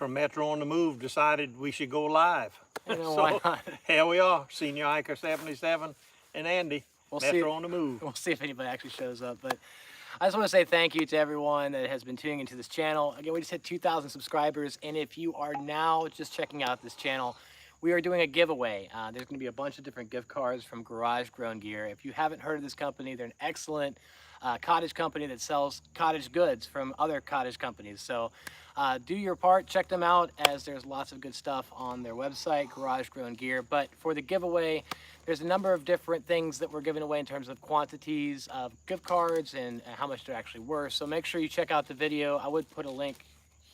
from Metro on the Move decided we should go live. You know, why not? Here we are, Senior Hiker 77 and Andy, Metro on the Move. We'll see if anybody actually shows up. But I just want to say thank you to everyone that has been tuning into this channel. Again, we just hit 2,000 subscribers, and if you are now just checking out this channel, we are doing a giveaway. There's going to be a bunch of different gift cards from Garage Grown Gear. If you haven't heard of this company, they're an excellent cottage company that sells cottage goods from other cottage companies. So do your part, check them out, as there's lots of good stuff on their website, Garage Grown Gear. But for the giveaway, there's a number of different things that we're giving away in terms of quantities of gift cards and how much they're actually worth. So make sure you check out the video. I would put a link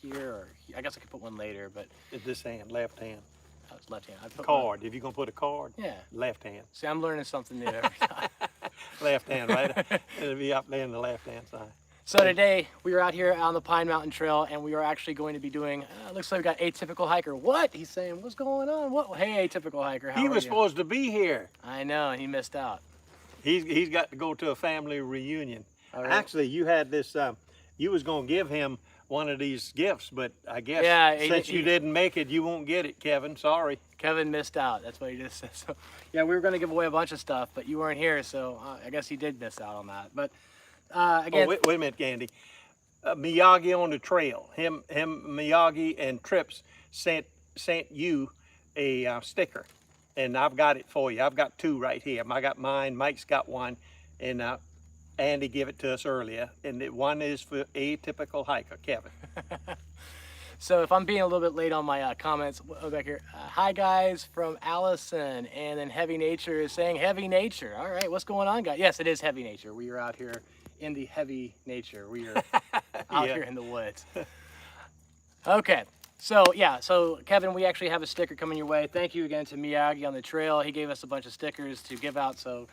here, or I guess I could put one later, but It's this hand, left hand. oh, it's left hand. I put Card. If you're gonna put a card, yeah. left hand. See, I'm learning something new every time. Left hand, right? It'll be up there on the left hand side. So today we are out here on the Pine Mountain Trail, and we are actually going to be doing, looks like we got Atypical Hiker. What? He's saying, what's going on? What? Hey, Atypical Hiker, how He are was you? supposed to be here. I know, and he missed out. He's got to go to a family reunion. All right. Actually, you had this, you was gonna give him one of these gifts, but I guess Yeah, since you didn't make it, you won't get it, Kevin. Sorry. Kevin missed out. That's what he just said. So, yeah, we were going to give away a bunch of stuff, but you weren't here, so I guess he did miss out on that. But again, Oh, wait a minute, Andy. Miyagi on the trail. Him, Miyagi, and Trips sent you a sticker, and I've got it for you. I've got two right here. I got mine. Mike's got one, and Andy gave it to us earlier. And one is for Atypical Hiker, Kevin. so if I'm being a little bit late on my comments back here, hi guys from Allison, and then Heavy Nature is saying Heavy Nature. All right, what's going on, guys? Yes, it is Heavy Nature. We are out here in the heavy nature. We are out here in the woods. Okay, so yeah, so Kevin, we actually have a sticker coming your way. Thank you again to Miyagi on the trail. He gave us a bunch of stickers to give out. So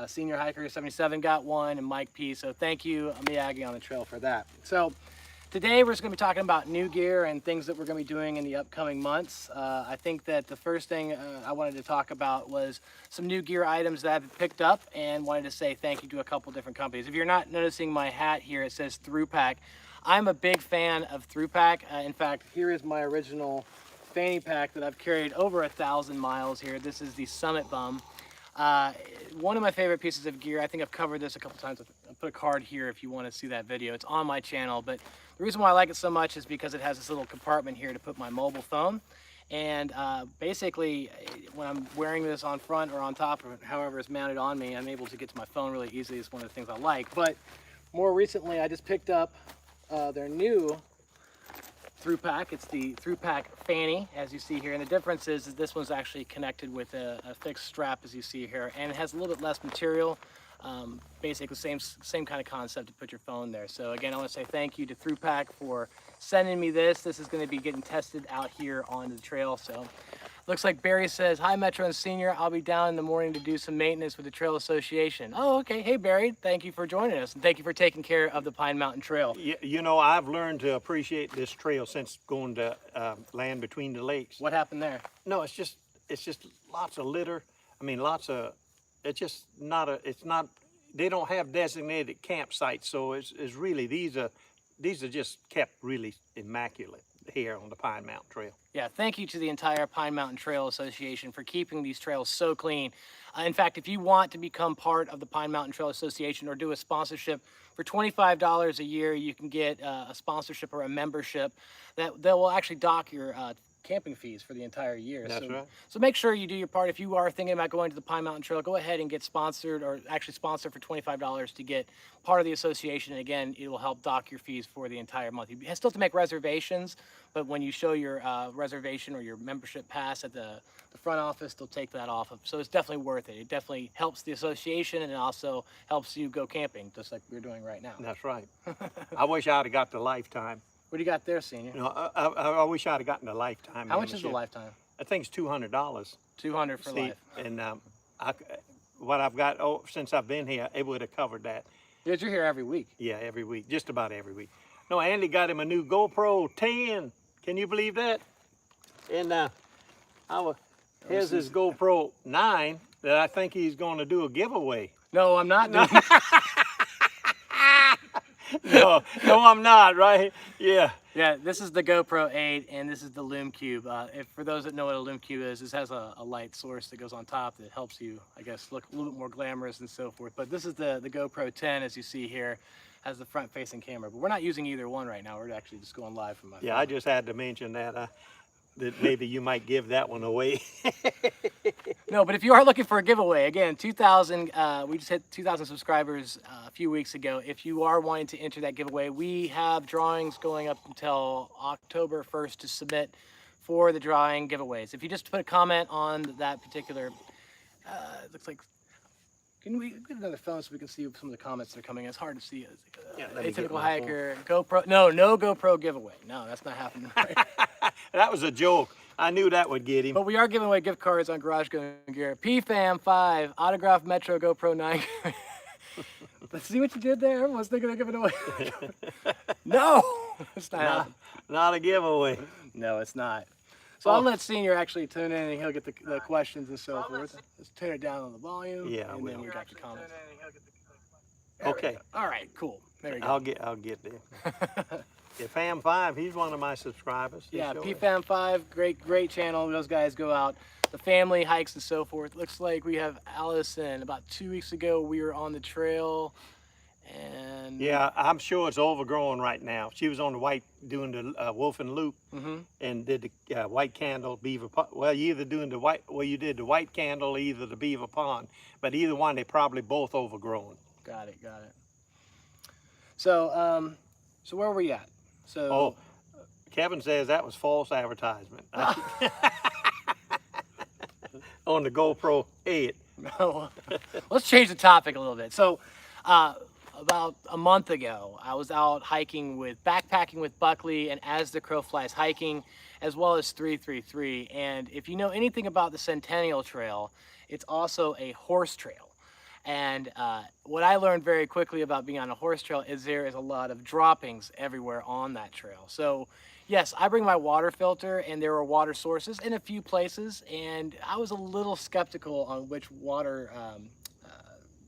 Senior Hiker 77 got one, and Mike P. So thank you, Miyagi on the trail, for that. So today we're just going to be talking about new gear and things that we're going to be doing in the upcoming months. I think that the first thing I wanted to talk about was some new gear items that I've picked up, and wanted to say thank you to a couple different companies. If you're not noticing my hat here, it says Thrupack. I'm a big fan of Thrupack. In fact, here is my original fanny pack that I've carried over 1,000 miles here. This is the Summit Bum. One of my favorite pieces of gear. I think I've covered this a couple times. I'll put a card here if you want to see that video. It's on my channel, but the reason why I like it so much is because it has this little compartment here to put my mobile phone. And basically, when I'm wearing this on front or on top, or however it's mounted on me, I'm able to get to my phone really easily. It's one of the things I like. But more recently, I just picked up their new Thrupack. It's the Thrupack Fanny, as you see here. And the difference is this one's actually connected with a fixed strap, as you see here. And it has a little bit less material. Basically same kind of concept to put your phone there. So again, I want to say thank you to Thrupack for sending me this. This is going to be getting tested out here on the trail. So looks like Barry says, hi Metro and Senior, I'll be down in the morning to do some maintenance with the Trail Association. Oh, okay. Hey Barry, thank you for joining us, and thank you for taking care of the Pine Mountain Trail. You know, I've learned to appreciate this trail since going to Land Between the Lakes. What happened there? No, it's just lots of litter. I mean, it's just not they don't have designated campsites, so it's really, these are just kept really immaculate here on the Pine Mountain Trail. Yeah, thank you to the entire Pine Mountain Trail Association for keeping these trails so clean. In fact, if you want to become part of the Pine Mountain Trail Association or do a sponsorship, for $25 a year, you can get a sponsorship or a membership that will actually dock your camping fees for the entire year. That's right. So make sure you do your part. If you are thinking about going to the Pine Mountain Trail, go ahead and get sponsored, or actually sponsor for $25 to get part of the association. And again, it will help dock your fees for the entire month. You still have to make reservations, but when you show your reservation or your membership pass at the front office, they'll take that off. So it's definitely worth it. It definitely helps the association, and it also helps you go camping, just like we're doing right now. That's right. I wish I'd have got the lifetime. What do you got there, Senior? You know, I wish I'd have gotten the lifetime. How much is the membership. lifetime? I think it's $200. $200 for life. And what I've got, since I've been here, it would have covered that. Because you're here every week. Yeah, every week, just about every week. No, Andy got him a new GoPro 10. Can you believe that? And here's his GoPro 9 that I think he's going to do a giveaway. No, I'm not doing No, I'm not, right? Yeah. Yeah, this is the GoPro 8, and this is the Lume Cube. For those that know what a Lume Cube is, this has a light source that goes on top that helps you, I guess, look a little bit more glamorous and so forth. But this is the GoPro 10, as you see here, has the front-facing camera. But we're not using either one right now. We're actually just going live from my phone. Yeah, I just had to mention that. That maybe you might give that one away. No, but if you are looking for a giveaway, again, 2,000, we just hit 2,000 subscribers a few weeks ago. If you are wanting to enter that giveaway, we have drawings going up until October 1st to submit for the drawing giveaways. If you just put a comment on that particular, looks like, can we get another phone so we can see some of the comments that are coming in? It's hard to see. Yeah, let me get Atypical my hiker, GoPro, no GoPro giveaway. No, that's not happening. Right? That was a joke. I knew that would get him. But we are giving away gift cards on Garage Gun Gear. PFAM5, autographed Metro GoPro 9. Let's see what you did there. Everyone's thinking of giving away. No, it's not happening. Not a giveaway. No, it's not. So I'll let Senior actually tune in and he'll get the questions and so forth. Let's turn it down on the volume. Yeah, and then we got the comments. Okay. All right, cool. There we go. I'll get there. Yeah, Fam5, he's one of my subscribers. Yeah, sure. PFAM5, great channel. Those guys go out, the family hikes and so forth. Looks like we have Allison. About 2 weeks ago, we were on the trail, and yeah, I'm sure it's overgrown right now. She was on the white doing the Wolf and Loop, and did the white candle Beaver Pond. Well, you either doing the white, well, you did the white candle, either the Beaver Pond, but either one, they probably both overgrown. Got it. So, so where were we at? So, Kevin says that was false advertisement. On the GoPro 8. No. Let's change the topic a little bit. So, about a month ago, I was out backpacking with Buckley and As the Crow Flies hiking, as well as 333. And if you know anything about the Centennial Trail, it's also a horse trail. And what I learned very quickly about being on a horse trail is there is a lot of droppings everywhere on that trail. So yes, I bring my water filter, and there were water sources in a few places, and I was a little skeptical on which water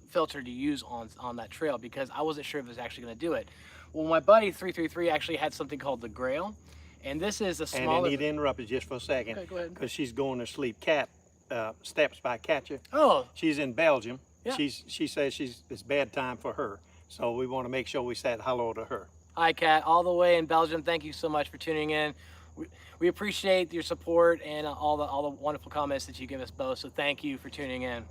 filter to use on that trail because I wasn't sure if it was actually going to do it. Well, my buddy 333 actually had something called the Grayl, and this is a smaller... And I need to interrupt you just for a second. Okay, go ahead. Because she's going to sleep. Cat Steps by Catcher. Oh. She's in Belgium. Yeah. She says it's bedtime for her. So we want to make sure we said hello to her. Hi, Kat, all the way in Belgium. Thank you so much for tuning in. We appreciate your support and all the wonderful comments that you give us both. So thank you for tuning in.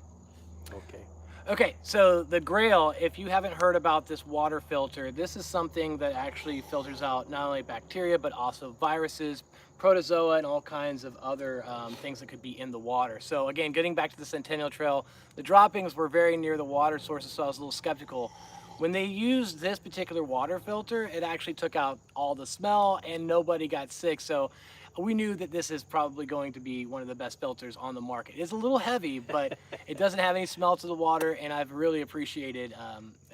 Okay. Okay, so the Grayl, if you haven't heard about this water filter, this is something that actually filters out not only bacteria, but also viruses, protozoa, and all kinds of other things that could be in the water. So again, getting back to the Centennial Trail, the droppings were very near the water sources, so I was a little skeptical. When they used this particular water filter, it actually took out all the smell and nobody got sick. So we knew that this is probably going to be one of the best filters on the market. It's a little heavy, but it doesn't have any smell to the water, and I've really appreciated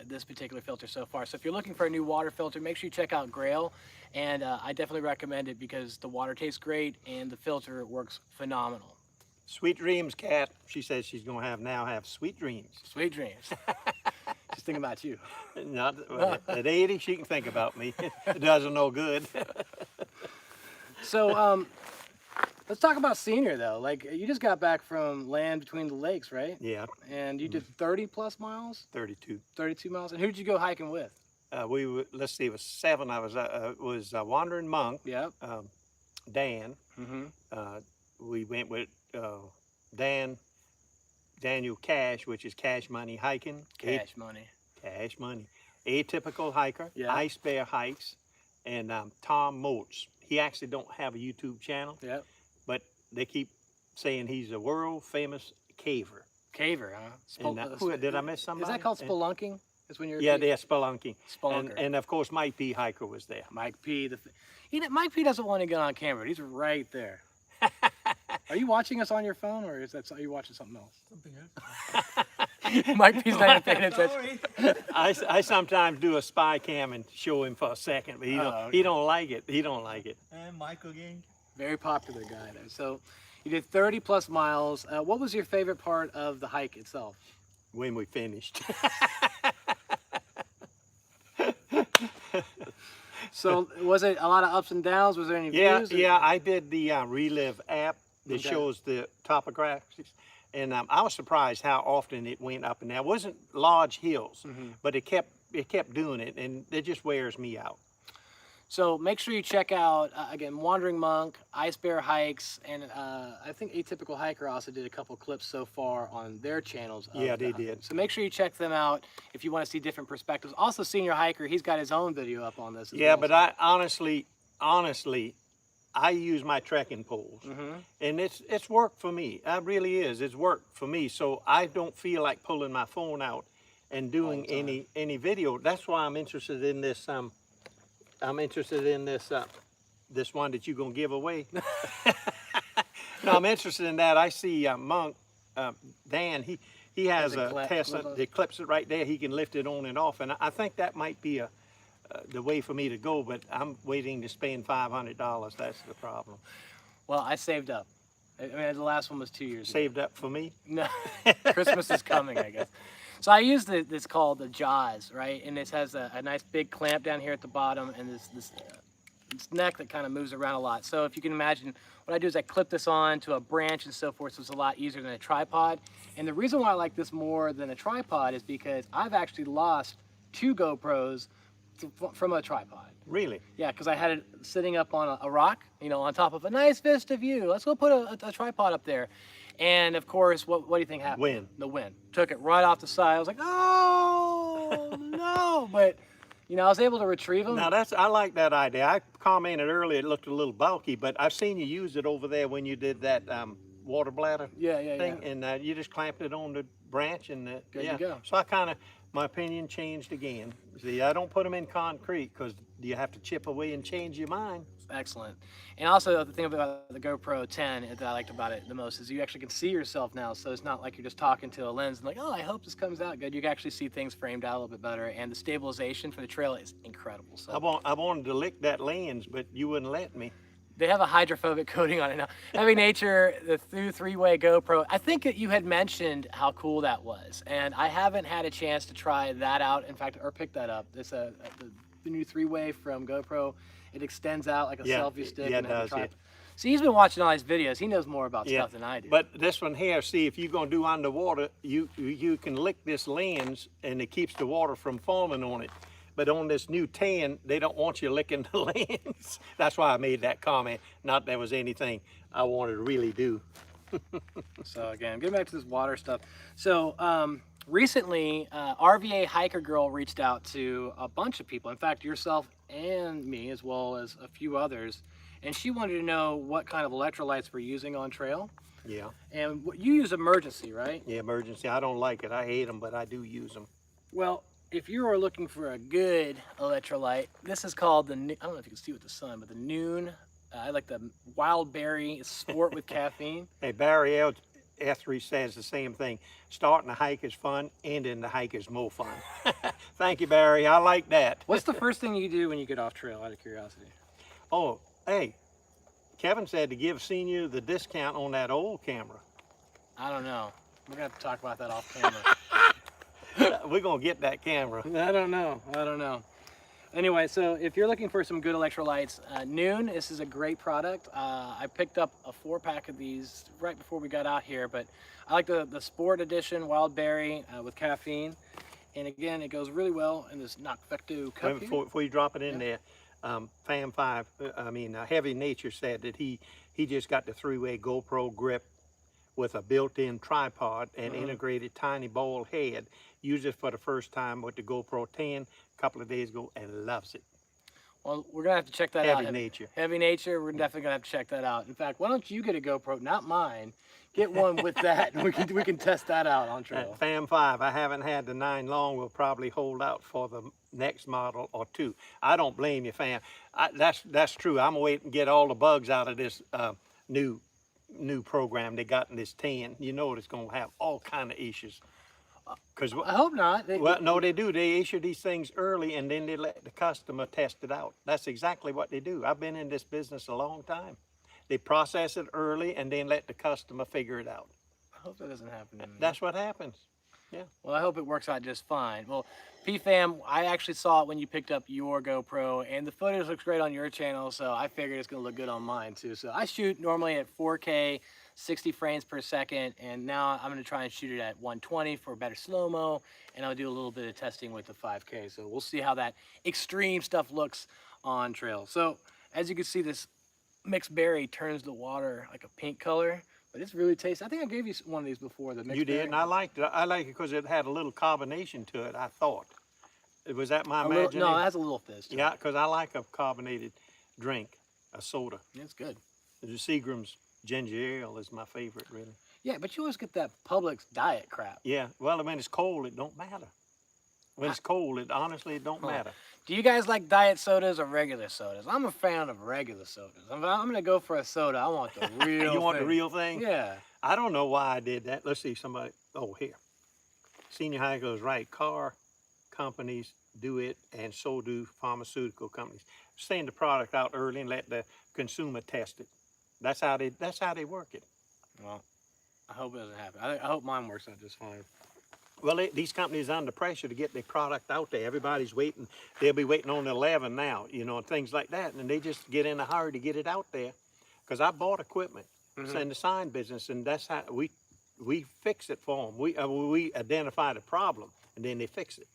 this particular filter so far. So if you're looking for a new water filter, make sure you check out Grayl, and I definitely recommend it because the water tastes great and the filter works phenomenal. Sweet dreams, Cat. She says she's going to have sweet dreams. Sweet dreams. Just thinking about you. Not at 80, she can think about me. It doesn't no good. So let's talk about Senior though. Like, you just got back from Land Between the Lakes, right? Yeah. And you did 30 plus miles? 32. 32 miles. And who did you go hiking with? Let's see, it was 7. I was Wandering Monk. Yep. Dan. Mm-hmm. We went with Daniel Cash, which is Cash Money Hiking. Cash Money. Cash Money. Atypical hiker. Yeah. Ice Bear Hikes. And Tom Moats. He actually don't have a YouTube channel. Yep. But they keep saying he's a world famous caver. Caver, huh? Did I miss somebody? Is that called spelunking? Is when you're they're spelunking. Spelunker. And of course Mike P. Hiker was there. Mike P. Mike P. doesn't want to get on camera. He's right there. Are you watching us on your phone, or are you watching something else? Something else. Mike P.'s not even paying attention. I sometimes do a spy cam and show him for a second, but he don't like it. He don't like it. And Michael again. Very popular guy there. So you did 30 plus miles. What was your favorite part of the hike itself? When we finished. So was it a lot of ups and downs? Was there any Yeah, views? yeah. I did the Relive app that Okay. shows the topographics, and I was surprised how often it went up and down. It wasn't large hills, but it kept doing it, and it just wears me out. So make sure you check out, again, Wandering Monk, Ice Bear Hikes, and I think Atypical Hiker also did a couple clips so far on their channels. of Yeah, they the- did. So make sure you check them out if you want to see different perspectives. Also, Senior Hiker, he's got his own video up on this as Yeah, well, but so- I honestly, I use my trekking poles, and it's worked for me. It really is. It's worked for me, so I don't feel like pulling my phone out and doing any video. That's why I'm interested in this. I'm interested in this this one that you're gonna give away. No, I'm interested in that. I see Monk Dan. He has Has a a clip Tesla that clips it right there. He can lift it on and off, and I think that might be the way for me to go. But I'm waiting to spend $500. That's the problem. Well, I saved up. I mean, the last one was 2 years ago. Saved up for me. No, Christmas is coming, I guess. So I use this called the Jaws, right? And this has a nice big clamp down here at the bottom, and this neck that kind of moves around a lot. So if you can imagine, what I do is I clip this on to a branch and so forth, so it's a lot easier than a tripod. And the reason why I like this more than a tripod is because I've actually lost 2 GoPros from a tripod. Really? Yeah, because I had it sitting up on a rock, you know, on top of a nice vista view. Let's go put a tripod up there. And of course, what do you think happened? Wind. The wind. Took it right off the side. I was like, oh, no. But, you know, I was able to retrieve them. Now I like that idea. I commented earlier it looked a little bulky, but I've seen you use it over there when you did that water bladder Yeah. thing, and you just clamped it on the branch, and Good yeah. to go. So my opinion changed again. See, I don't put them in concrete because you have to chip away and change your mind. Excellent. And also the thing about the GoPro 10 that I liked about it the most is you actually can see yourself now. So it's not like you're just talking to a lens and like, oh, I hope this comes out good. You can actually see things framed out a little bit better. And the stabilization for the trail is incredible. So I wanted to lick that lens, but you wouldn't let me. they have a hydrophobic coating on it now. Heavy Nature, the three-way GoPro. I think that you had mentioned how cool that was. And I haven't had a chance to try that out. In fact, or pick that up. It's the new 3-way from GoPro. It extends out like a selfie stick. Yeah, and it does, yeah. So he's been watching all these videos. He knows more about Yeah, stuff than I do. but this one here, see, if you're gonna do underwater, you can lick this lens and it keeps the water from forming on it. But on this new 10, they don't want you licking the lens. That's why I made that comment. Not there was anything I wanted to really do. So again, getting back to this water stuff. So recently, RVA Hiker Girl reached out to a bunch of people. In fact, yourself and me, as well as a few others. And she wanted to know what kind of electrolytes we're using on trail. Yeah, And you use Emergency, right? yeah, emergency. I don't like it. I hate them, but I do use them. Well, if you are looking for a good electrolyte, this is called the, I don't know if you can see with the sun, but the Nuun, I like the Wild Berry Sport with caffeine. Hey, Barry Ethery says the same thing. Starting a hike is fun, ending the hike is more fun. Thank you, Barry. I like that. What's the first thing you do when you get off trail, out of curiosity? Oh, hey, Kevin said to give Senior the discount on that old camera. I don't know. We're gonna have to talk about that off camera. We're gonna get that camera. I don't know. Anyway, so if you're looking for some good electrolytes, Nuun, this is a great product. I picked up a 4-pack of these right before we got out here, but I like the Sport Edition Wild Berry with caffeine. And again, it goes really well in this Nakvecto cup here. Before you drop it in there, Heavy Nature said that he just got the 3-way GoPro grip with a built-in tripod and integrated tiny ball head. Used it for the first time with the GoPro 10 a couple of days ago and loves it. Well, we're gonna have to check that out. Heavy Nature. Heavy Nature, we're definitely gonna have to check that out. In fact, why don't you get a GoPro, not mine, get one with that, and we can test that out on trail. Fam 5, I haven't had the 9 long. We'll probably hold out for the next model or 2. I don't blame you, Fam. That's true. I'm waiting to get all the bugs out of this new program they got in this 10. You know it's gonna have all kind of issues. Cause I hope not. well, no, they do. They issue these things early and then they let the customer test it out. That's exactly what they do. I've been in this business a long time. They process it early and then let the customer figure it out. I hope that doesn't happen. That's what happens. Yeah. Well, I hope it works out just fine. Well, PFAM, I actually saw it when you picked up your GoPro, and the footage looks great on your channel, so I figured it's going to look good on mine too. So I shoot normally at 4K, 60 frames per second, and now I'm going to try and shoot it at 120 for better slow-mo, and I'll do a little bit of testing with the 5K. So we'll see how that extreme stuff looks on trail. So as you can see, this mixed berry turns the water like a pink color. But it's really tasty. I think I gave you one of these before. The mixed You did, berry. and I liked it. I like it because it had a little carbonation to it, I thought. Was that my A little, imagination? no, it has a little fizz to Yeah, it. because I like a carbonated drink, a soda. It's good. The Seagram's ginger ale is my favorite, really. Yeah, but you always get that Publix diet crap. Yeah, well, when it's cold, it don't matter. When it's cold, it honestly, it don't matter. Do you guys like diet sodas or regular sodas? I'm a fan of regular sodas. I'm going to go for a soda. I want the real You want the thing. real thing? Yeah. I don't know why I did that. Let's see, somebody, oh, here. Senior High goes, right, car companies do it, and so do pharmaceutical companies. Send the product out early and let the consumer test it. That's how they work it. Well, I hope it doesn't happen. I hope mine works out just fine. Well, these companies are under pressure to get their product out there. Everybody's waiting. They'll be waiting on 11 now, you know, and things like that. And they just get in a hurry to get it out there. Because I bought equipment. It's in the sign business, and that's how we fix it for them. We identify the problem, and then they fix it.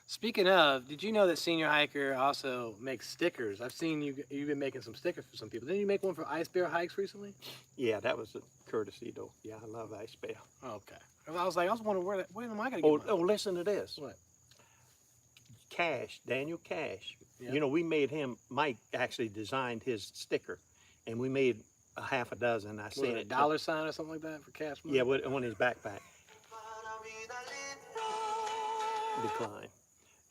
Speaking of, did you know that Senior Hiker also makes stickers? I've seen you've been making some stickers for some people. Didn't you make one for Ice Bear Hikes recently? Yeah, that was a courtesy, though. Yeah, I love Ice Bear. Okay. I was wondering where am I going to Oh, get mine? listen to this. What? Cash, Daniel Cash. Yep. You know, we made him, Mike actually designed his sticker, and we made a half a dozen. I Was sent it a it. dollar sign or something like that for cash money? Yeah, on his backpack. Decline.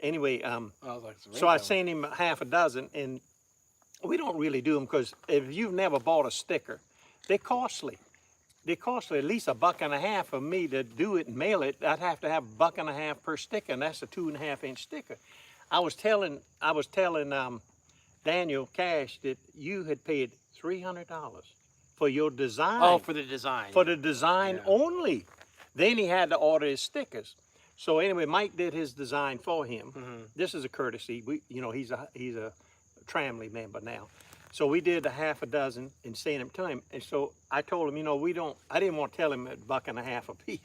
Anyway, I was like, it's a so I ringtone. sent him half a dozen, and we don't really do them because if you've never bought a sticker, they're costly. They're costly, at least $1.50 for me to do it and mail it. I'd have to have $1.50 per sticker, and that's a 2.5-inch sticker. I was telling Daniel Cash that you had paid $300 for your design. Oh, for the design. For the design Yeah. only. Then he had to order his stickers. So anyway, Mike did his design for him. This is a courtesy. You know, he's a Tramley member now. So we did a half a dozen and sent them to him. And so I told him, you know, I didn't want to tell him $1.50 a piece.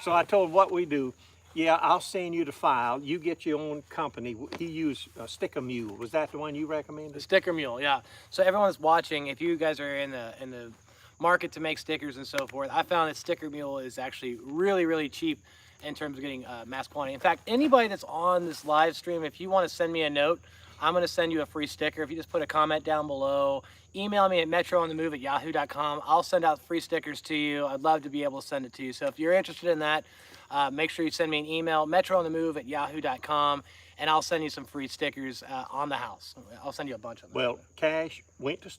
So I told him what we do. Yeah, I'll send you the file. You get your own company. He used StickerMule. Was that the one you recommended? The StickerMule, yeah. So everyone that's watching, if you guys are in the market to make stickers and so forth, I found that StickerMule is actually really, really cheap in terms of getting mass quantity. In fact, anybody that's on this live stream, if you want to send me a note, I'm going to send you a free sticker. If you just put a comment down below, email me at metroonthemove@yahoo.com. I'll send out free stickers to you. I'd love to be able to send it to you. So if you're interested in that, make sure you send me an email, metroonthemove@yahoo.com, and I'll send you some free stickers on the house. I'll send you a bunch of them. Well, Cash went to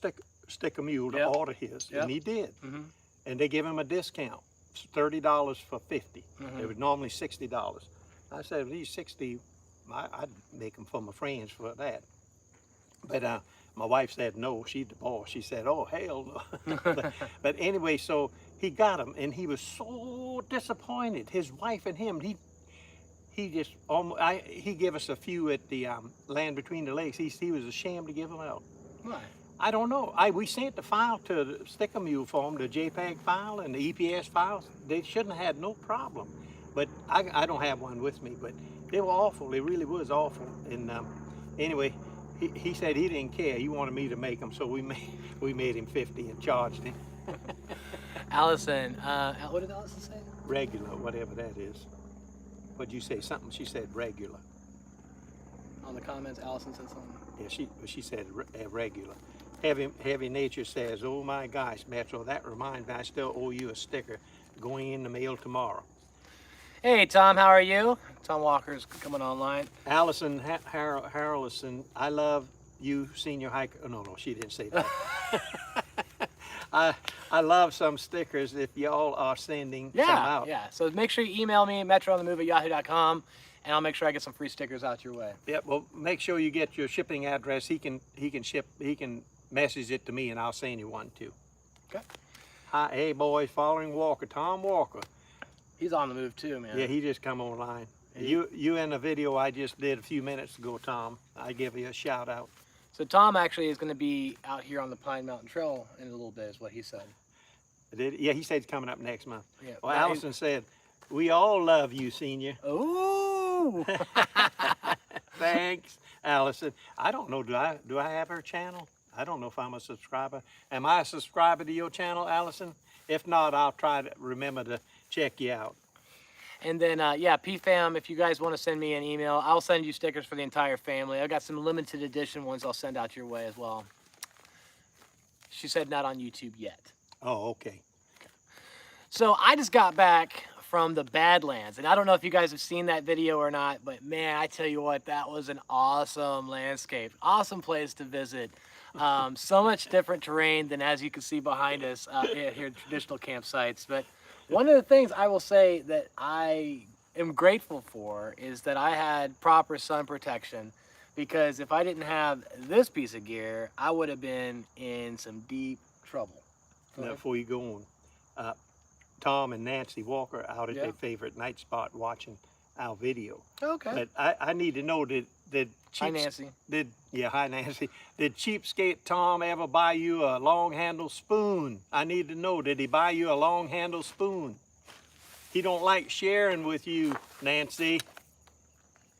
StickerMule to Yep. order his, Yep. and he did. Mhm. And they give him a discount, $30 for 50. Mm-hmm. It was normally $60. I said, these 60, I'd make them for my friends for that. But my wife said no, she's the boss. She said, oh, hell no. but anyway, so he got them, and he was so disappointed. His wife and him, he just, he gave us a few at the Land Between the Lakes. He was ashamed to give them out. Why? I don't know. We sent the file to the StickerMule for them, the JPEG file and the EPS files. They shouldn't have had no problem. But I don't have one with me, but they were awful. They really was awful. And anyway, he said he didn't care. He wanted me to make them, so we made him 50 and charged him. Allison, what did Allison say? Regular, whatever that is. What'd you say? Something, she said regular. On the comments, Allison said something. Yeah, she said regular. Heavy Nature says, oh my gosh, Metro, that reminds me, I still owe you a sticker going in the mail tomorrow. Hey, Tom, how are you? Tom Walker's coming online. Allison Harrelson, I love you, Senior Hiker. Oh, no, she didn't say that. I love some stickers if y'all are sending some out. Yeah. So make sure you email me, metroonthemove@yahoo.com, and I'll make sure I get some free stickers out your way. Yep. Well, make sure you get your shipping address. He can message it to me, and I'll send you one too. Okay. Hi, hey boys, following Walker, Tom Walker. He's on the move too, man. Yeah, he just come online. You in the video I just did a few minutes ago, Tom. I give you a shout out. So Tom actually is going to be out here on the Pine Mountain Trail in a little bit, is what he said. Yeah, he said he's coming up next month. Yeah. Well, Allison said, "We all love you, Senior." Ooh. Thanks, Allison. I don't know. Do I have her channel? I don't know if I'm a subscriber. Am I a subscriber to your channel, Allison? If not, I'll try to remember to check you out. And then, yeah, PFAM, if you guys want to send me an email, I'll send you stickers for the entire family. I've got some limited edition ones I'll send out your way as well. She said not on YouTube yet. Oh, okay. So I just got back from the Badlands, and I don't know if you guys have seen that video or not, but man, I tell you what, that was an awesome landscape. Awesome place to visit. So much different terrain than as you can see behind us here at traditional campsites. But one of the things I will say that I am grateful for is that I had proper sun protection, because if I didn't have this piece of gear, I would have been in some deep trouble. Now, before you go on, Tom and Nancy Walker out at their favorite night spot watching our video. Okay. But I need to know, did Hi, Nancy. Hi, Nancy. Did Cheapskate Tom ever buy you a long handle spoon? I need to know, did he buy you a long handle spoon? He don't like sharing with you, Nancy.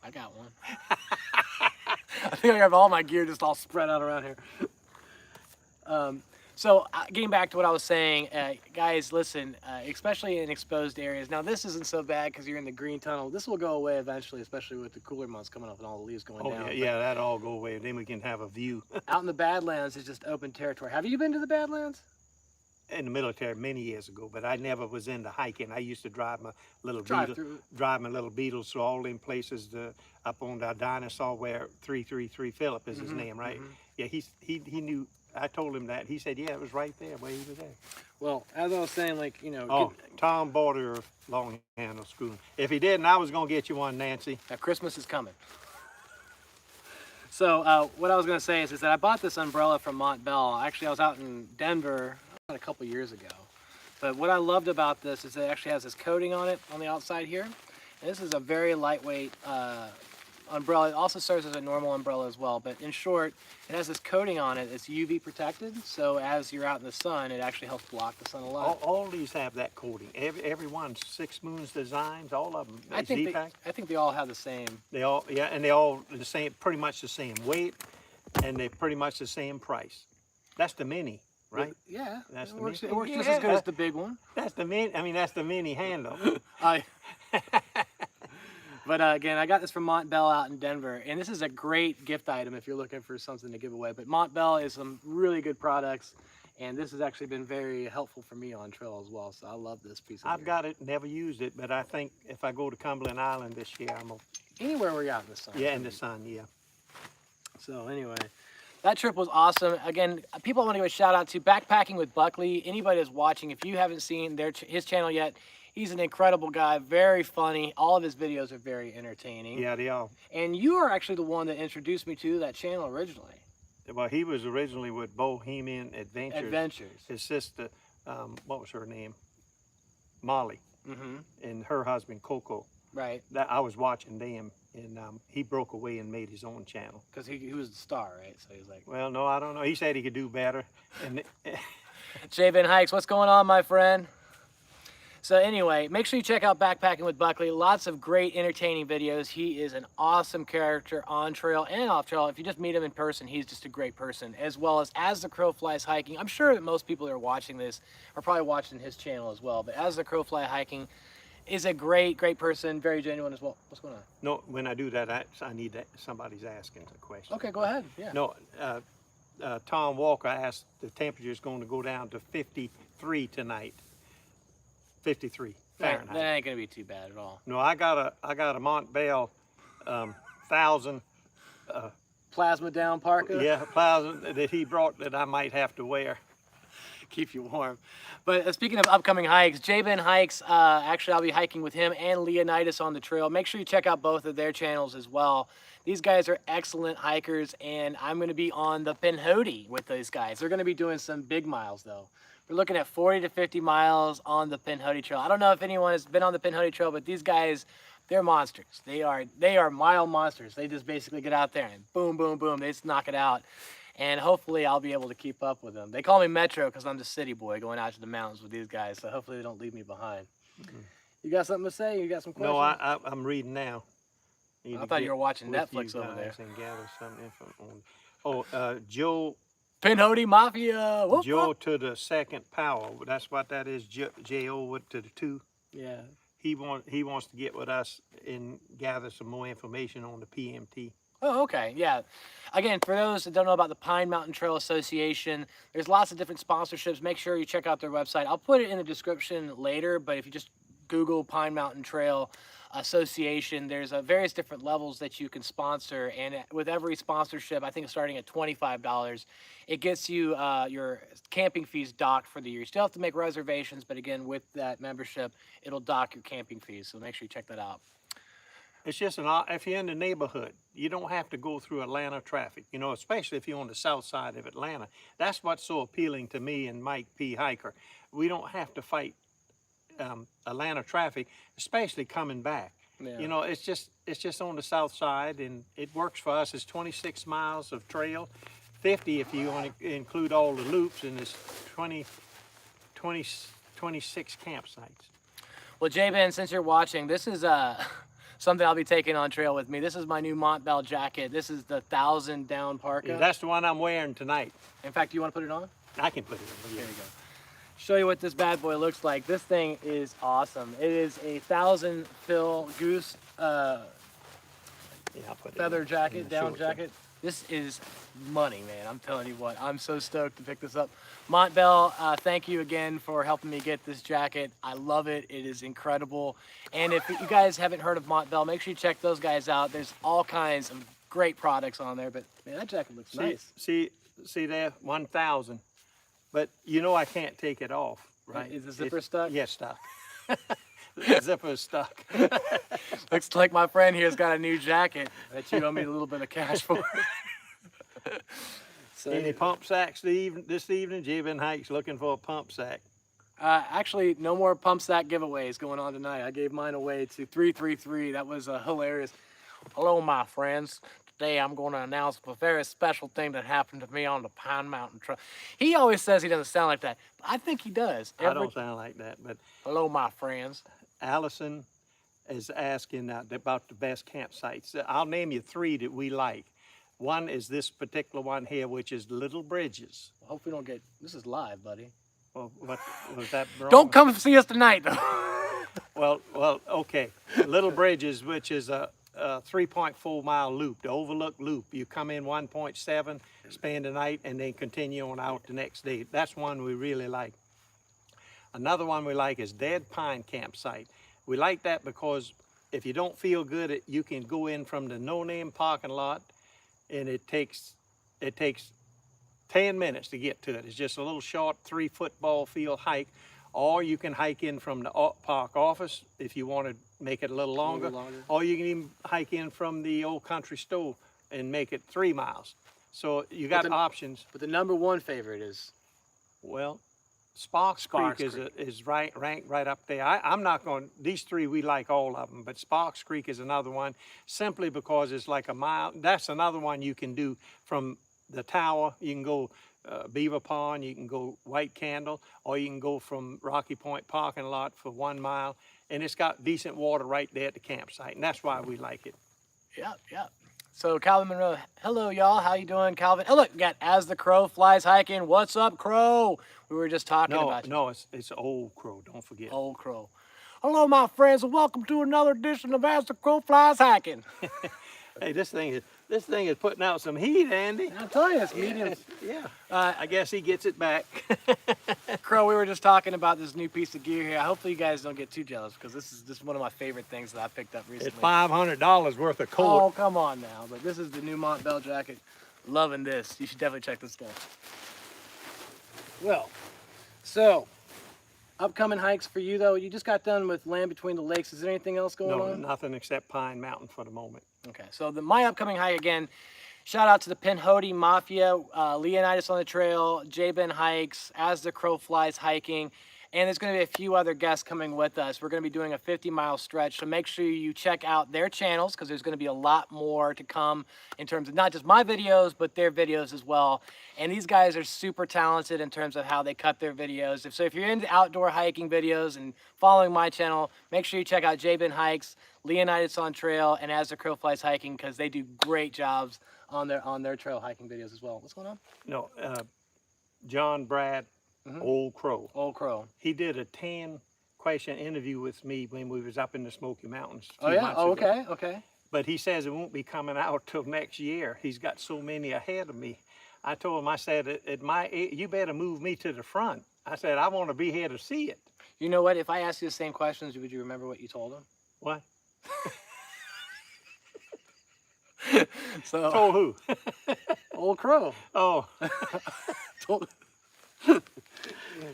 I got one. I think I have all my gear just all spread out around here. So getting back to what I was saying, guys, listen, especially in exposed areas. Now, this isn't so bad because you're in the green tunnel. This will go away eventually, especially with the cooler months coming up and all the leaves going down. Yeah, that'll all go away. Then we can have a view. Out in the Badlands is just open territory. Have you been to the Badlands? In the military many years ago, but I never was into hiking. I used to drive my little Beetles through all them places up on the dinosaur where 333 Phillip is his name, right? Yeah, he knew. I told him that. He said, yeah, it was right there where he was at. Well, as I was saying, like, you know. Oh, Tom bought her a long handle spoon. If he didn't, I was going to get you one, Nancy. Now, Christmas is coming. So what I was going to say is that I bought this umbrella from Montbell. Actually, I was out in Denver a couple years ago. But what I loved about this is it actually has this coating on it on the outside here. And this is a very lightweight umbrella. It also serves as a normal umbrella as well. But in short, it has this coating on it. It's UV protected. So as you're out in the sun, it actually helps block the sun a lot. All these have that coating. Every one, Six Moons Designs, all of them. I think they all have the same. They all, yeah, and they all the same, pretty much the same weight, and they're pretty much the same price. That's the mini, right? Yeah, That's it the works, mini. it works just as good as the big one. That's the mini. I mean, that's the mini handle. But again, I got this from Montbell out in Denver, and this is a great gift item if you're looking for something to give away. But Montbell is some really good products, and this has actually been very helpful for me on trail as well. So I love this piece of gear. I've got it, never used it, but I think if I go to Cumberland Island this year, I'm gonna. Anywhere where you're out in the sun. Yeah, in the sun, yeah. So anyway, that trip was awesome. Again, people I want to give a shout out to Backpacking with Buckley. Anybody that's watching, if you haven't seen his channel yet, he's an incredible guy, very funny. All of his videos are very entertaining. Yeah, they are. And you are actually the one that introduced me to that channel originally. Well, he was originally with Bohemian Adventures. His sister, what was her name? Molly. And her husband, Coco. Right. That I was watching them, and he broke away and made his own channel. Because he was the star, right? So he's like. Well, no, I don't know. He said he could do better. And JBENHIKES, what's going on, my friend? So anyway, make sure you check out Backpacking with Buckley. Lots of great entertaining videos. He is an awesome character on trail and off trail. If you just meet him in person, he's just a great person. As well as the crow flies hiking. I'm sure that most people that are watching this are probably watching his channel as well. But As the Crow Fly Hiking is a great person, very genuine as well. What's going on? no, when I do that, I need that. Somebody's asking a question. Okay, go ahead. Yeah. No, Tom Walker asked the temperature is going to go down to 53 tonight. 53 Fahrenheit. That ain't gonna be too bad at all. No, I got a Montbell 1000 Plasma down Parka. yeah, 1000 that he brought that I might have to wear. Keep you warm. But speaking of upcoming hikes, JBENHIKES, actually I'll be hiking with him and Leonidas on the trail. Make sure you check out both of their channels as well. These guys are excellent hikers, and I'm going to be on the Pinhoti with these guys. They're going to be doing some big miles though. We're looking at 40 to 50 miles on the Pinhoti Trail. I don't know if anyone has been on the Pinhoti Trail, but these guys, they're monsters. They are mile monsters. They just basically get out there and boom, boom, boom. They just knock it out. And hopefully I'll be able to keep up with them. They call me Metro because I'm the city boy going out to the mountains with these guys. So hopefully they don't leave me behind. You got something to say? You got some questions? No, I'm reading now. I thought you were watching Netflix over there. And gather some info on. Joe. Pinhoti Mafia. Whoop, Joe whoop. to the second power. That's what that is. J-O to the 2. Yeah. He wants to get with us and gather some more information on the PMT. Oh, okay. Yeah. Again, for those that don't know about the Pine Mountain Trail Association, there's lots of different sponsorships. Make sure you check out their website. I'll put it in the description later, but if you just Google Pine Mountain Trail Association, there's various different levels that you can sponsor, and with every sponsorship, I think starting at $25, it gets you your camping fees docked for the year. You still have to make reservations, but again, with that membership, it'll dock your camping fees, so make sure you check that out. It's just if you're in the neighborhood, you don't have to go through Atlanta traffic, you know, especially if you're on the south side of Atlanta. That's what's so appealing to me and Mike P. Hiker. We don't have to fight Atlanta traffic, especially coming back. Yeah. You know, it's just on the south side, and it works for us. It's 26 miles of trail, 50 if you want to include all the loops, and it's 26 campsites. Well, J-Ben, since you're watching, this is something I'll be taking on trail with me. This is my new Montbell jacket. This is the 1,000 down Parka. Yeah, that's the one I'm wearing tonight. In fact, do you want to put it on? I can put it on. There you go. Show you what this bad boy looks like. This thing is awesome. It is a 1,000 fill goose feather jacket, down jacket. This is money, man. I'm telling you what. I'm so stoked to pick this up. Montbell, thank you again for helping me get this jacket. I love it. It is incredible. And if you guys haven't heard of Montbell, make sure you check those guys out. There's all kinds of great products on there. But man, that jacket looks nice. See there, 1,000. But you know I can't take it off, right? Is the zipper stuck? Yes, stuck. The zipper is stuck. Looks like my friend here's got a new jacket that you owe me a little bit of cash for. So, any pump sacks this evening? JBENHIKES looking for a pump sack. Actually, no more pump sack giveaways going on tonight. I gave mine away to 333. That was hilarious. Hello, my friends. Today I'm going to announce a very special thing that happened to me on the Pine Mountain Trail. He always says he doesn't sound like that, but I think he does. I don't sound like that, but hello, my friends. Allison is asking about the best campsites. I'll name you 3 that we like. One is this particular one here, which is Little Bridges. Well, hope we don't get, this is live, buddy. Well, what was that wrong? Don't come see us tonight, though. Well, okay. Little Bridges, which is a 3.4 mile loop, the overlook loop. You come in 1.7, spend the night, and then continue on out the next day. That's one we really like. Another one we like is Dead Pine Campsite. We like that because if you don't feel good, you can go in from the no-name parking lot, and it takes 10 minutes to get to it. It's just a little short 3 football field hike. Or you can hike in from the park office if you want to make it a little longer. Or you can even hike in from the old country store and make it 3 miles. So you got options. But the #1 favorite is? Well, Sparks Creek is ranked right up there. I'm not going, these 3 we like all of them, but Sparks Creek is another one simply because it's like a mile. That's another one you can do from the tower. You can go Beaver Pond, you can go White Candle, or you can go from Rocky Point parking lot for 1 mile, and it's got decent water right there at the campsite, and that's why we like it. Yeah. So Calvin Monroe, hello y'all, how you doing, Calvin? Oh look, we got As the Crow Flies Hiking. What's up, Crow? We were just talking about you. No, it's Old Crow, don't forget. Old Crow. Hello my friends, and welcome to another edition of As the Crow Flies Hiking. Hey, this thing is putting out some heat, Andy. I'm telling you, it's medium. Yeah. I guess he gets it back. Crow, we were just talking about this new piece of gear here. Hopefully you guys don't get too jealous because this is just one of my favorite things that I picked up recently. It's $500 worth of coat. Oh, come on now. But this is the new Montbell jacket. Loving this. You should definitely check this stuff. Well, so upcoming hikes for you though. You just got done with Land Between the Lakes. Is there anything else going on? No, nothing except Pine Mountain for the moment. Okay, so my upcoming hike again, Shout out to the Pinhoti Mafia, Leonidas on the Trail, JBENHIKES, As the Crow Flies Hiking, and there's going to be a few other guests coming with us. We're going to be doing a 50-mile stretch, so make sure you check out their channels because there's going to be a lot more to come in terms of not just my videos, but their videos as well. And these guys are super talented in terms of how they cut their videos. So if you're into outdoor hiking videos and following my channel, make sure you check out JBENHIKES, Leonidas on Trail, and As the Crow Flies Hiking because they do great jobs on their trail hiking videos as well. What's going on? No, John Brad, Old Crow. Old Crow. He did a 10-question interview with me when we was up in the Smoky Mountains. Oh yeah. Oh, okay. Okay. But he says it won't be coming out till next year. He's got so many ahead of me. I told him, I said, at my age, you better move me to the front. I said, I want to be here to see it. You know what? If I asked you the same questions, would you remember what you told him? What? So Told who? Old Crow. Oh.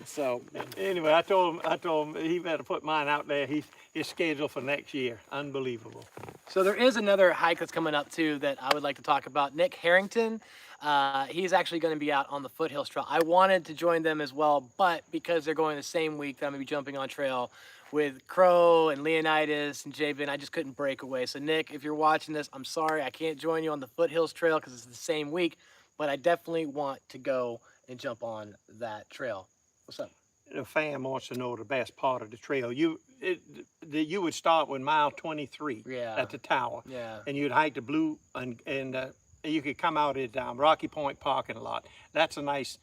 So Anyway, I told him he better put mine out there. He's scheduled for next year. Unbelievable. So there is another hike that's coming up too that I would like to talk about. Nick Harrington, he's actually going to be out on the Foothills Trail. I wanted to join them as well, but because they're going the same week that I'm going to be jumping on trail with Crow and Leonidas and JBEN, I just couldn't break away. So Nick, if you're watching this, I'm sorry I can't join you on the Foothills Trail because it's the same week, but I definitely want to go and jump on that trail. What's up? The fam wants to know the best part of the trail. You would start with mile 23 at the tower. Yeah. And you'd hike the blue and you could come out at Rocky Point parking lot. That's a nice,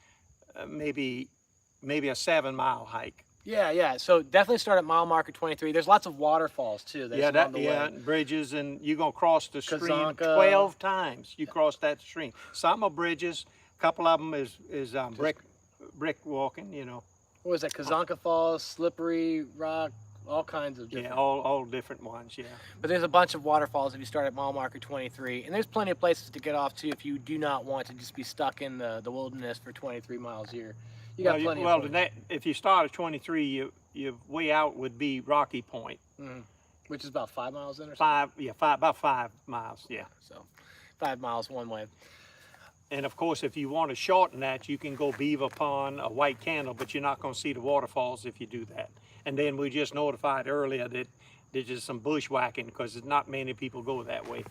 maybe a 7-mile hike. Yeah, yeah. So definitely start at mile marker 23. There's lots of waterfalls too. That's along the way. Bridges, and you're gonna cross the stream Kazanka. 12 times. You cross that stream. Some are bridges. A couple of them is brick walking. You know. What was that? Kazanka Falls, Slippery Rock, all kinds of different. Yeah, all different ones. Yeah. But there's a bunch of waterfalls if you start at mile marker 23, and there's plenty of places to get off to if you do not want to just be stuck in the wilderness for 23 miles a year. You got plenty. Well, if you start at 23, your way out would be Rocky Point. Which is about 5 miles in or something? About 5 miles, yeah. So 5 miles one way. And of course, if you want to shorten that, you can go Beaver Pond or White Candle, but you're not going to see the waterfalls if you do that. And then we just notified earlier that there's just some bushwhacking because not many people go that way.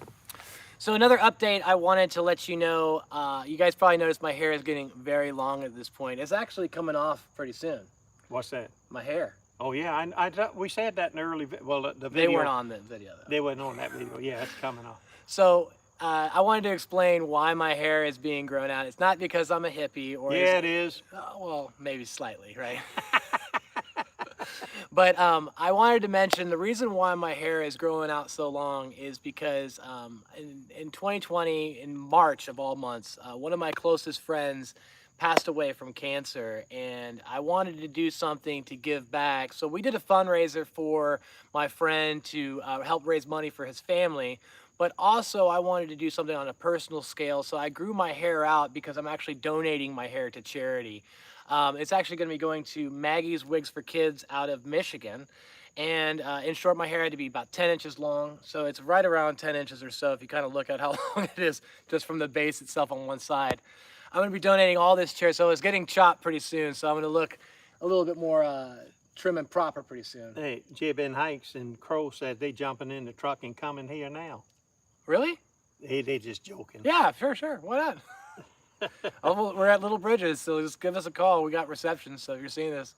So another update I wanted to let you know, you guys probably noticed my hair is getting very long at this point. It's actually coming off pretty soon. What's that? My hair. Oh yeah, we said that in early, the video. They weren't on the video though. They weren't on that video, yeah, it's coming off. So I wanted to explain why my hair is being grown out. It's not because I'm a hippie or... Yeah, it is. Well, maybe slightly, right? But I wanted to mention the reason why my hair is growing out so long is because in 2020, in March of all months, one of my closest friends passed away from cancer, and I wanted to do something to give back. So we did a fundraiser for my friend to help raise money for his family, but also I wanted to do something on a personal scale. So I grew my hair out because I'm actually donating my hair to charity. It's actually going to be going to Maggie's Wigs for Kids out of Michigan. And in short, my hair had to be about 10 inches long. So it's right around 10 inches or so if you kind of look at how long it is just from the base itself on one side. I'm going to be donating all this hair. So it's getting chopped pretty soon. So I'm going to look a little bit more trim and proper pretty soon. Hey, JBENHIKES and Crow said they jumping in the truck and coming here now. Really? They just joking. Yeah, sure. Why not? Oh, we're at Little Bridges, so just give us a call. We got reception, so if you're seeing this.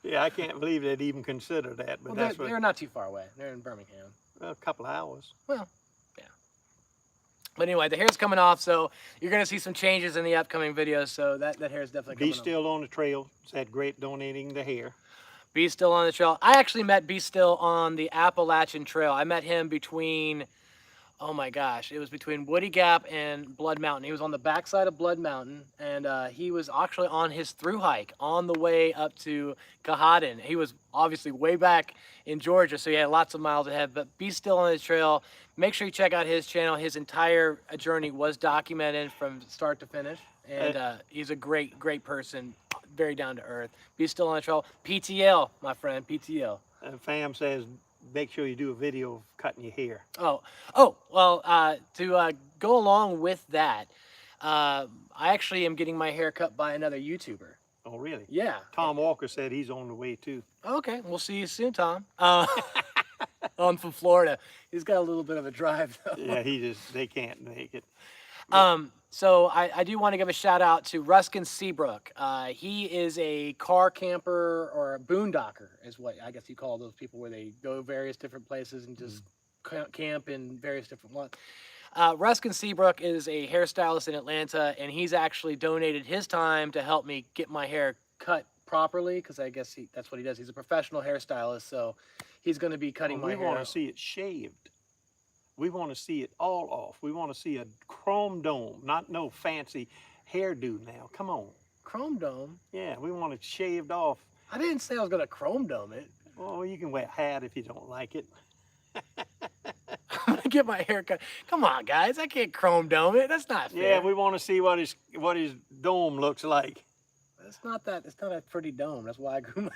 Yeah, I can't believe they'd even consider that, but Well, they're not too far away. They're in Birmingham. a couple of hours. Well, yeah. But anyway, the hair's coming off, so you're going to see some changes in the upcoming videos, so that hair's definitely coming Be Still on the Trail said great donating the hair. Be Still on the Trail. I actually met Be Still on the Appalachian Trail. I met him between... Oh my gosh, it was between Woody Gap and Blood Mountain. He was on the backside of Blood Mountain, and he was actually on his through hike on the way up to Kehadin. He was obviously way back in Georgia, so he had lots of miles ahead, but Be Still on the Trail. Make sure you check out his channel. His entire journey was documented from start to finish, and he's a great person, very down to earth. Be Still on the Trail. PTL, my friend, PTL. Fam says make sure you do a video of cutting your hair. Well, to go along with that, I actually am getting my hair cut by another YouTuber. Oh, really? Yeah. Tom Walker said he's on the way too. Okay, we'll see you soon, Tom. I'm from Florida. He's got a little bit of a drive, though. Yeah, they can't make it. So I do want to give a shout out to Ruskin Seabrook. He is a car camper or a boondocker, is what I guess you call those people where they go various different places and just camp in various different ones. Ruskin Seabrook is a hairstylist in Atlanta, and he's actually donated his time to help me get my hair cut properly, because I guess that's what he does. He's a professional hairstylist, so he's going to be cutting my hair. We want to see it shaved. We want to see it all off. We want to see a chrome dome, not no fancy hairdo now. Come on. Chrome dome? Yeah, we want it shaved off. I didn't say I was going to chrome dome it. Well, you can wear a hat if you don't like it. I'm going to get my hair cut. Come on, guys. I can't chrome dome it. That's not fair. Yeah, we want to see what his dome looks like. It's not a pretty dome. That's why I grew my...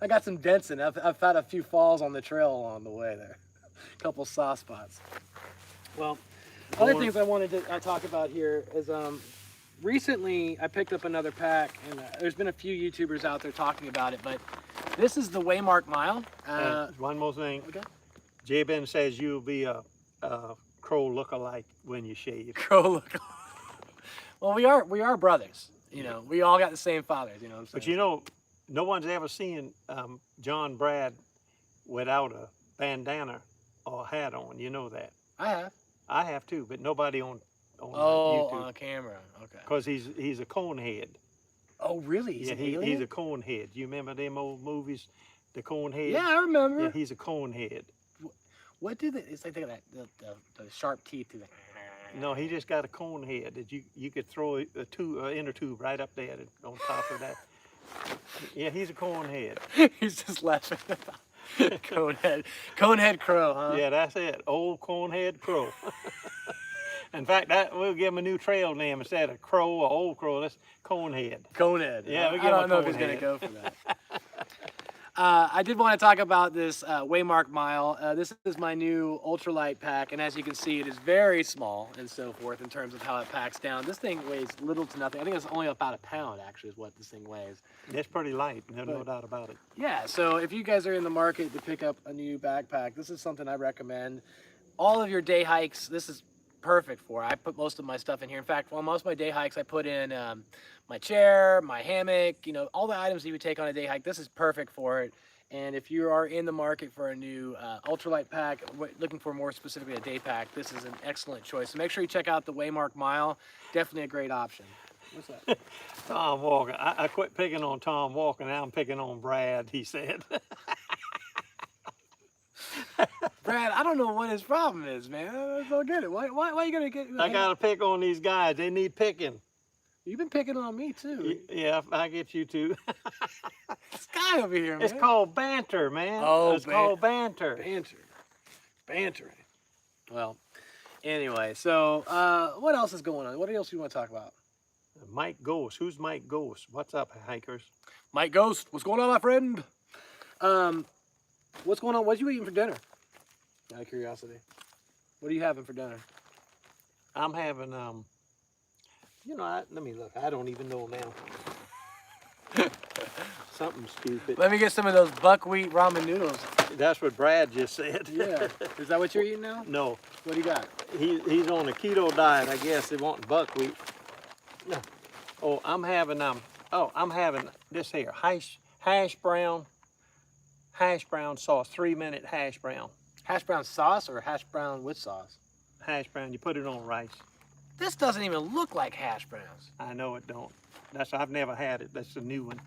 I got some dents in it. I've had a few falls on the trail along the way there. A couple soft spots. Well, other things I wanted to talk about here is recently I picked up another pack, and there's been a few YouTubers out there talking about it, but this is the Waymark Mile. And one more thing. Okay. JBEN says you'll be a crow lookalike when you shave. Crow look. Well, we are brothers. You know, we all got the same fathers. You know what I'm saying? But you know, no one's ever seen John Brad without a bandana or a hat on. You know that. I have. I have too, but nobody on Oh, YouTube. on camera. Okay. Because he's a cone head. Oh, really? He's an alien? He's a cone head. You remember them old movies, the cone head? Yeah, I remember. Yeah, he's a cone head. What do they? It's like they got the sharp teeth. No, he just got a cone head that you could throw a inner tube right up there on top of that. Yeah, he's a cone head. He's just laughing. Conehead crow, huh? Yeah, that's it. Old conehead crow. In fact, we'll give him a new trail name instead of crow or old crow. That's conehead. Conehead. Yeah, we I give him don't a know if he's gonna conehead. go for that. I did want to talk about this Waymark Mile. This is my new ultralight pack, and as you can see, it is very small and so forth in terms of how it packs down. This thing weighs little to nothing. I think it's only about a pound, actually, is what this thing weighs. It's pretty light, no doubt about it. Yeah, so if you guys are in the market to pick up a new backpack, this is something I recommend. All of your day hikes, this is perfect for. I put most of my stuff in here. In fact, on most of my day hikes, I put in my chair, my hammock, you know, all the items that you would take on a day hike. This is perfect for it. And if you are in the market for a new ultralight pack, looking for more specifically a day pack, this is an excellent choice. So make sure you check out the Waymark Mile. Definitely a great option. What's that? Tom Walker. I quit picking on Tom Walker. Now I'm picking on Brad, he said. Brad, I don't know what his problem is, man. I don't get it. Why are you going to get... I got to pick on these guys. They need picking. You've been picking on me, too. Yeah, I get you too. This guy over here, man. It's called banter, man. Oh, it's called banter. Bantering. Well, anyway, so what else is going on? What else do you want to talk about? Mike Ghost. Who's Mike Ghost? What's up, hikers? Mike Ghost, what's going on, my friend? What's going on? What you eating for dinner? Out of curiosity. What are you having for dinner? I'm having, you know, let me look. I don't even know now. Something stupid. Let me get some of those buckwheat ramen noodles. That's what Brad just said. Yeah. Is that what you're eating now? No. What do you got? He's on a keto diet, I guess. They want buckwheat. No. Oh, I'm having this here hash brown sauce, 3-minute hash brown. Hash brown sauce or hash brown with sauce? Hash brown. You put it on rice. This doesn't even look like hash browns. I know it don't. I've never had it. That's a new one.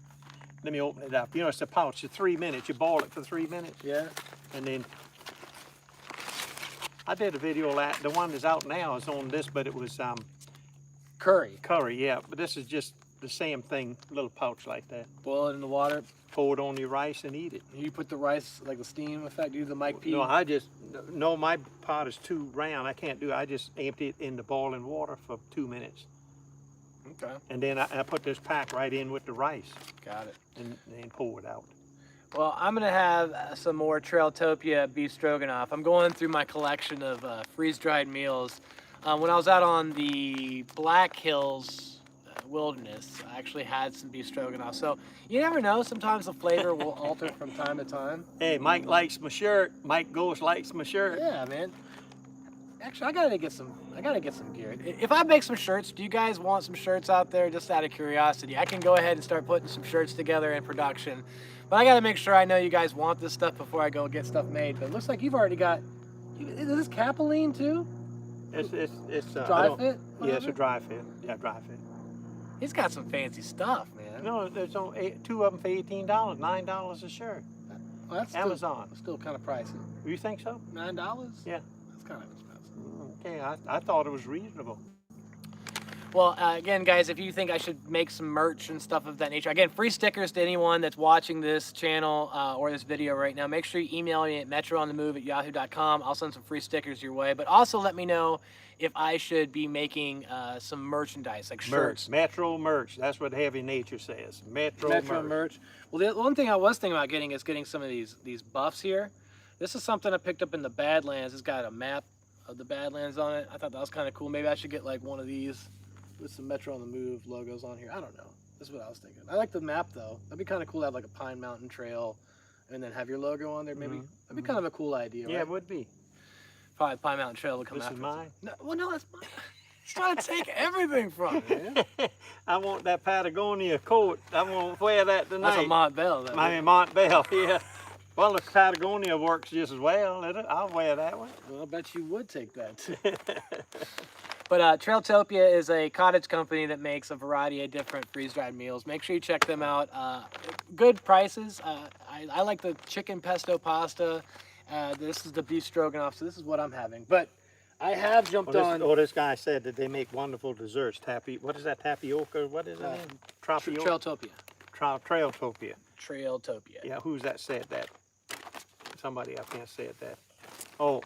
Let me open it up. You know, it's a pouch. It's 3 minutes. You boil it for 3 minutes. Yeah. And then I did a video. The one that's out now is on this, but it was Curry. curry. Yeah, but this is just the same thing. A little pouch like that. Boil it in the water. Pour it on your rice and eat it. You put the rice, like the steam effect, do the Mike P. No, my pot is too round. I can't do it. I just empty it in the boiling water for 2 minutes. Okay. And then I put this pack right in with the rice Got it. and pour it out. Well, I'm gonna have some more Trailtopia beef stroganoff. I'm going through my collection of freeze-dried meals. When I was out on the Black Hills wilderness, I actually had some beef stroganoff. So you never know. Sometimes the flavor will alter from time to time. Hey, Mike likes my shirt. Mike Ghost likes my shirt. Yeah, man. Actually, I gotta get some gear. If I make some shirts, do you guys want some shirts out there? Just out of curiosity, I can go ahead and start putting some shirts together in production. But I gotta make sure I know you guys want this stuff before I go get stuff made. But it looks like you've already got. Is this Capeline too? It's Dry fit? Yeah, it's a dry fit. Yeah, dry fit. He's got some fancy stuff, man. No, there's only two of them for $18, $9 a shirt. Well, that's Amazon. Still kind of pricey. You think so? $9? Yeah. That's kind of expensive. Okay, I thought it was reasonable. Well, again, guys, if you think I should make some merch and stuff of that nature, again, free stickers to anyone that's watching this channel or this video right now. Make sure you email me at metroonthemove@yahoo.com. I'll send some free stickers your way. But also let me know if I should be making some merchandise, like shirts. Metro merch. That's what Heavy Nature says. Metro merch. Well, the one thing I was thinking about getting is getting some of these buffs here. This is something I picked up in the Badlands. It's got a map of the Badlands on it. I thought that was kind of cool. Maybe I should get like one of these with some Metro on the Move logos on here. I don't know. This is what I was thinking. I like the map though. That'd be kind of cool to have like a Pine Mountain Trail and then have your logo on there maybe. That'd be kind of a cool idea, Yeah, right? it would be. Probably Pine Mountain Trail will come This after. is mine? No, well, no, that's mine. He's trying to take everything from me, man. I want that Patagonia coat. I want to wear that tonight. That's a Montbell. I mean, Montbell, yeah. Well, if Patagonia works just as well, I'll wear that one. Well, I bet you would take that too. But Trailtopia is a cottage company that makes a variety of different freeze-dried meals. Make sure you check them out. Good prices. I like the chicken pesto pasta. This is the beef stroganoff, so this is what I'm having. But I have jumped on. This guy said that they make wonderful desserts. What is that, tapioca? What is it? Trailtopia. Trailtopia. Trailtopia. Yeah, who's that said that? Somebody up here said that. Oh,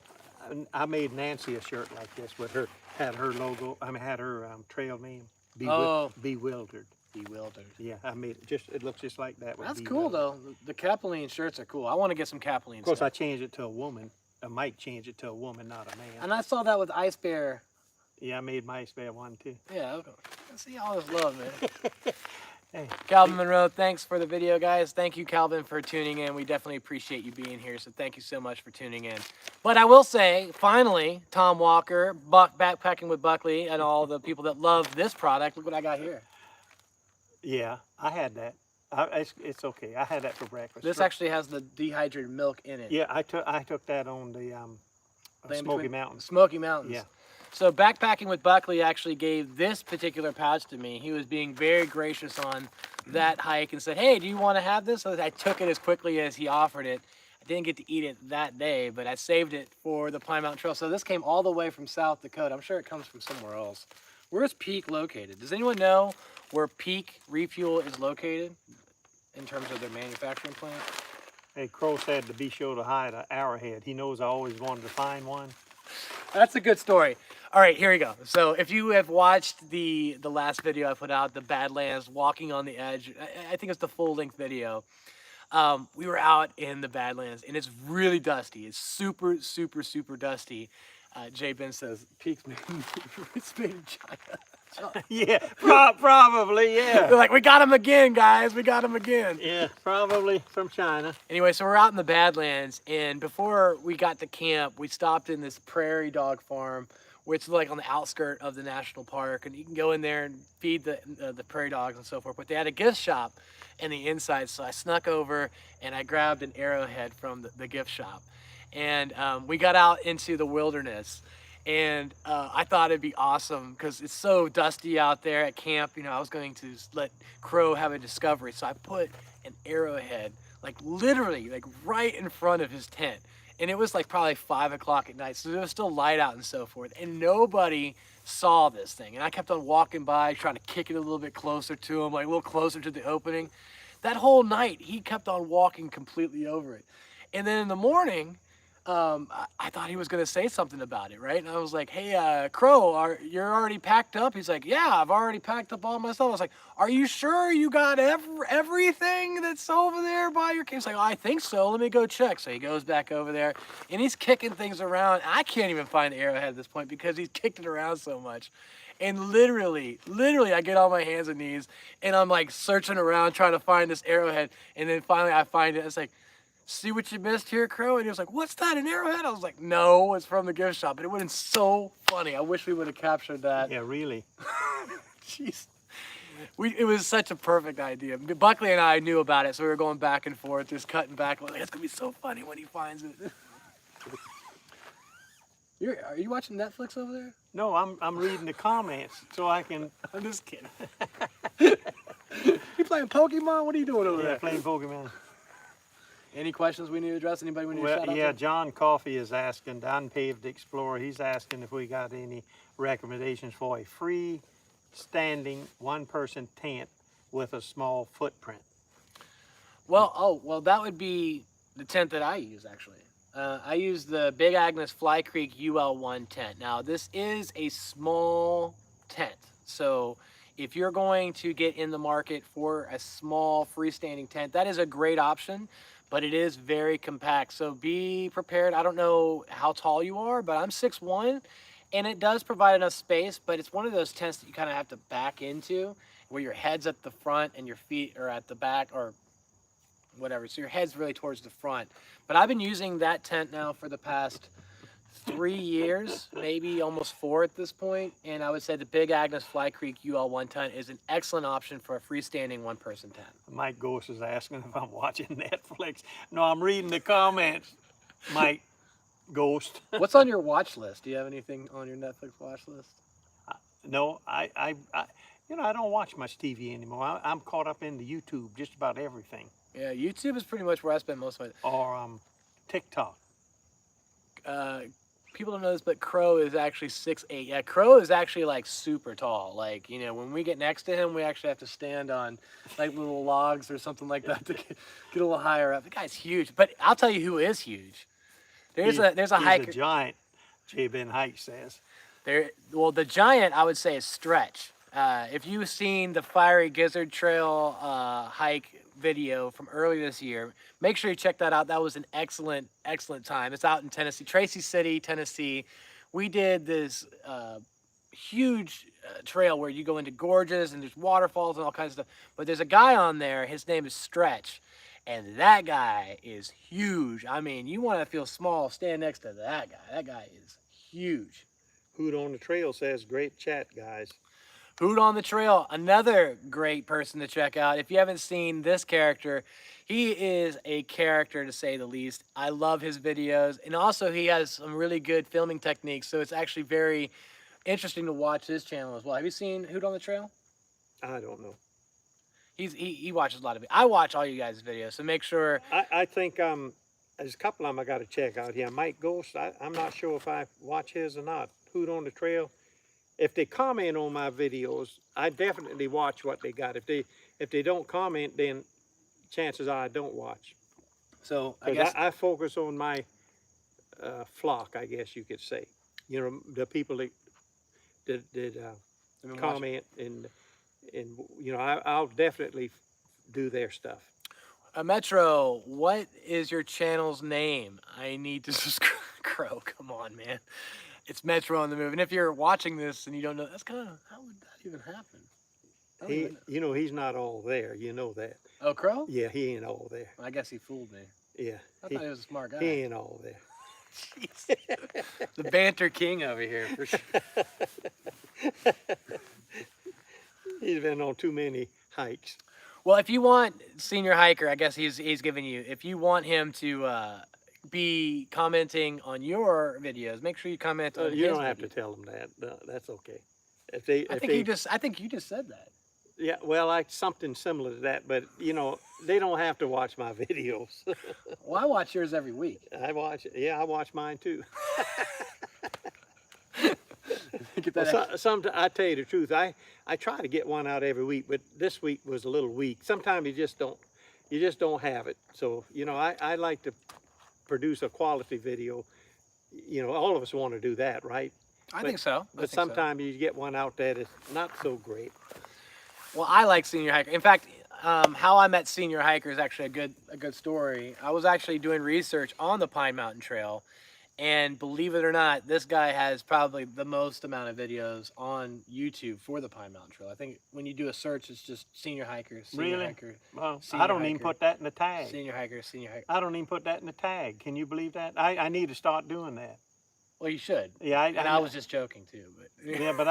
I made Nancy a shirt like this with her, had her logo, had her trail name. Bewildered. Bewildered. Yeah, I made it it looks just like that. That's cool though. The Capeline shirts are cool. I want to get some Capeline. Of course, I changed it to a woman. Mike changed it to a woman, not a man. And I saw that with Ice Bear. Yeah, I made my Ice Bear one too. Yeah, okay. I see all this love, man. Hey. Calvin Monroe, thanks for the video, guys. Thank you, Calvin, for tuning in. We definitely appreciate you being here, so thank you so much for tuning in. But I will say, finally, Tom Walker, Backpacking with Buckley, and all the people that love this product, look what I got here. Yeah, I had that. It's okay. I had that for breakfast. This actually has the dehydrated milk in it. Yeah, I took that on the Smoky Mountains. Smoky Mountains. Yeah. So Backpacking with Buckley actually gave this particular pouch to me. He was being very gracious on that hike and said, hey, do you want to have this? So I took it as quickly as he offered it. I didn't get to eat it that day, but I saved it for the Pine Mountain Trail. So this came all the way from South Dakota. I'm sure it comes from somewhere else. Where is Peak located? Does anyone know where Peak Refuel is located in terms of their manufacturing plant? Hey, Crow said to be sure to hide an Arrowhead. He knows I always wanted to find one. That's a good story. All right, here we go. So if you have watched the last video I put out, the Badlands Walking on the Edge, I think it's the full-length video. We were out in the Badlands, and it's really dusty. It's super, super, super dusty. Jay Ben says, Peak's made, it's made in China. Yeah, probably, yeah. They're like, we got him again, guys. We got him again. Yeah, probably from China. Anyway, so we're out in the Badlands, and before we got to camp, we stopped in this prairie dog farm, which is like on the outskirt of the national park, and you can go in there and feed the prairie dogs and so forth. But they had a gift shop in the inside, so I snuck over and I grabbed an Arrowhead from the gift shop. And we got out into the wilderness, and I thought it'd be awesome because it's so dusty out there at camp. You know, I was going to let Crow have a discovery, so I put an Arrowhead like literally like right in front of his tent, and it was like probably 5 o'clock at night, so there was still light out and so forth, and nobody saw this thing. And I kept on walking by, trying to kick it a little bit closer to him, like a little closer to the opening. That whole night, he kept on walking completely over it. And then in the morning, I thought he was gonna say something about it, right? And I was like, "Hey, Crow, you're already packed up?" He's like, "Yeah, I've already packed up all my stuff." I was like, "Are you sure you got everything that's over there by your cave?" He's like, "I think so. Let me go check." So he goes back over there, and he's kicking things around. I can't even find the arrowhead at this point because he's kicked it around so much. And literally, I get on my hands and knees, and I'm like searching around trying to find this arrowhead, and then finally I find it. It's like, "See what you missed here, Crow?" And he was like, "What's that, an arrowhead?" I was like, "No, it's from the gift shop." And it would have been so funny. I wish we would have captured that. Yeah, really. Jeez. It was such a perfect idea. Buckley and I knew about it, so we were going back and forth, just cutting back. Like, it's going to be so funny when he finds it. Are you watching Netflix over there? No, I'm reading the comments so I can. I'm just kidding. You playing Pokemon? What are you doing over Yeah, there? playing Pokemon. Any questions we need to address? Anybody we need to Well, shout out yeah, to? John Coffey is asking, the Unpaved Explorer, he's asking if we got any recommendations for a free-standing one-person tent with a small footprint. Well, that would be the tent that I use, actually. I use the Big Agnes Fly Creek UL1 tent. Now, this is a small tent, so if you're going to get in the market for a small freestanding tent, that is a great option, but it is very compact, so be prepared. I don't know how tall you are, but I'm 6'1", and it does provide enough space, but it's one of those tents that you kind of have to back into, where your head's at the front and your feet are at the back, or whatever, so your head's really towards the front. But I've been using that tent now for the past 3 years, maybe almost 4 at this point, and I would say the Big Agnes Fly Creek UL1 tent is an excellent option for a freestanding one-person tent. Mike Ghost is asking if I'm watching Netflix. No, I'm reading the comments, Mike Ghost. What's on your watch list? Do you have anything on your Netflix watch list? No, I you know, I don't watch much TV anymore. I'm caught up into YouTube, just about everything. Yeah, YouTube is pretty much where I spend most of my Or TikTok. People don't know this, but Crow is actually 6'8". Yeah, Crow is actually like super tall. Like, you know, when we get next to him, we actually have to stand on like little logs or something like that to get a little higher up. The guy's huge. But I'll tell you who is huge. There's a He's hiker. a giant, JBENHIKES says. Well, the giant, I would say, is Stretch. If you've seen the Fiery Gizzard Trail hike video from earlier this year, make sure you check that out. That was an excellent time. It's out in Tennessee, Tracy City, Tennessee. We did this huge trail where you go into gorges and there's waterfalls and all kinds of stuff. But there's a guy on there, his name is Stretch, and that guy is huge. I mean, you want to feel small, stand next to that guy. That guy is huge. Hoot on the Trail says, great chat, guys. Hoot on the Trail, another great person to check out. If you haven't seen this character, he is a character to say the least. I love his videos, and also he has some really good filming techniques, so it's actually very interesting to watch his channel as well. Have you seen Hoot on the Trail? I don't know. He watches a lot of it. I watch all you guys' videos, so make sure. I think there's a couple of them I got to check out here. Mike Ghost, I'm not sure if I watch his or not. Hoot on the Trail. If they comment on my videos, I definitely watch what they got. If they don't comment, then chances are I don't watch. So I guess I focus on my flock, I guess you could say. You know, the people that comment and you know, I'll definitely do their stuff. Metro, what is your channel's name? I need to subscribe. Crow, come on, man. It's Metro on the Move. And if you're watching this and you don't know, that's kind of, how would that even happen? You know, he's not all there. You know that. Oh, Crow? Yeah, he ain't all there. I guess he fooled me. Yeah. I thought he was a smart guy. He ain't all there. Jeez. The banter king over here, for sure. He's been on too many hikes. Well, if you want Senior Hiker, I guess he's giving you, if you want him to be commenting on your videos, make sure you comment on his You don't have videos. to tell them that. No, that's okay. I think you just said that. Yeah, well, something similar to that, but you know, they don't have to watch my videos. Well, I watch yours every week. I watch mine too. Get that Well, I tell you the truth, I try to get one out every week, but this week was a little weak. Sometimes you just don't have it. So, you know, I like to produce a quality video. You know, all of us want to do that, right? I think so. But sometimes you get one out there that's not so great. Well, I like Senior Hiker. In fact, how I met Senior Hiker is actually a good story. I was actually doing research on the Pine Mountain Trail, and believe it or not, this guy has probably the most amount of videos on YouTube for the Pine Mountain Trail. I think when you do a search, it's just Senior Hiker, Senior Really? Hiker. Well, Senior I don't even Hiker, put that in the tag. Senior Hiker, Senior Hiker. I don't even put that in the tag. Can you believe that? I need to start doing that. Well, you should. Yeah, I was just joking too, but yeah, but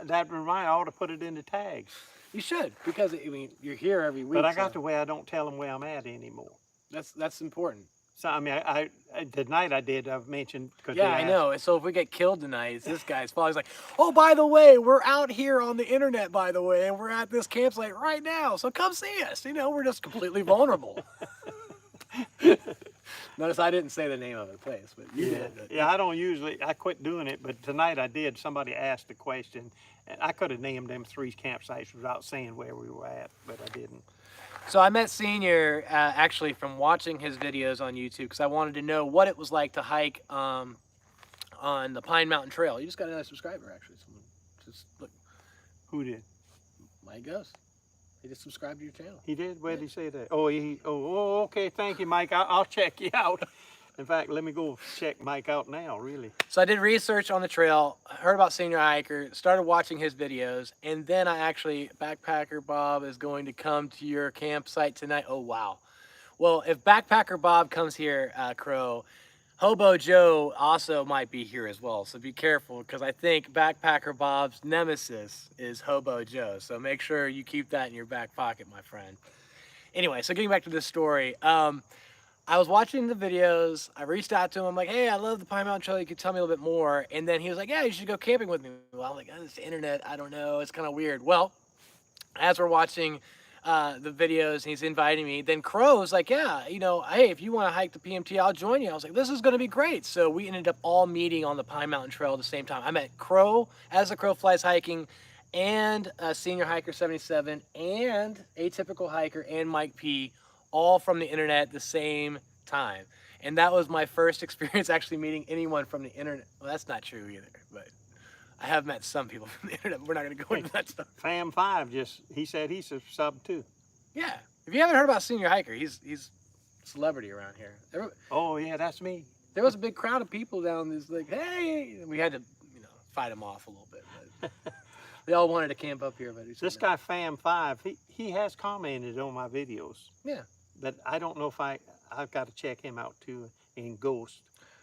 that reminds. I ought to put it in the tags. you should, because I mean you're here every week. But I got so the way I don't tell them where I'm at anymore. that's important. So I mean, I tonight I did. I've mentioned. Yeah, I know. So if we get killed tonight, it's this guy's fault. He's like, oh, by the way, we're out here on the internet, by the way, and we're at this campsite right now. So come see us. You know, we're just completely vulnerable. Notice I didn't say the name of the place, but you did. Yeah, I don't usually. I quit doing it, but tonight I did. Somebody asked a question, and I could have named them 3 campsites without saying where we were at, but I didn't. So I met Senior actually from watching his videos on YouTube because I wanted to know what it was like to hike on the Pine Mountain Trail. You just got another subscriber, actually. Someone just look. Who did? Mike Ghost. He just subscribed to your channel. He did? Where did he say that? Oh, oh, okay. Thank you, Mike. I'll check you out. In fact, let me go check Mike out now, really. So I did research on the trail, heard about Senior Hiker, started watching his videos, and then I actually, Backpacker Bob is going to come to your campsite tonight. Oh, wow. Well, if Backpacker Bob comes here, Crow, Hobo Joe also might be here as well. So be careful, because I think Backpacker Bob's nemesis is Hobo Joe. So make sure you keep that in your back pocket, my friend. Anyway, so getting back to this story. I was watching the videos. I reached out to him. I'm like, hey, I love the Pine Mountain Trail. You could tell me a little bit more. And then he was like, yeah, you should go camping with me. Well, I'm like, oh, it's the internet. I don't know. It's kind of weird. Well, as we're watching the videos and he's inviting me, then Crow's like, yeah, you know, hey, if you want to hike the PMT, I'll join you. I was like, this is going to be great. So we ended up all meeting on the Pine Mountain Trail at the same time. I met Crow as the Crow Flies Hiking and Senior Hiker 77 and Atypical Hiker and Mike P, all from the internet at the same time. And that was my first experience actually meeting anyone from the internet. Well, that's not true either, but I have met some people from the internet. We're not going to go into that stuff. Fam5 he said he's a sub too. Yeah. If you haven't heard about Senior Hiker, he's a celebrity around here. Oh yeah, that's me. There was a big crowd of people down this, like, hey, and we had to, you know, fight them off a little bit. But they all wanted to camp up here, but this guy Fam5, he has commented on my videos. Yeah. But I don't know if I've got to check him out too in Ghost.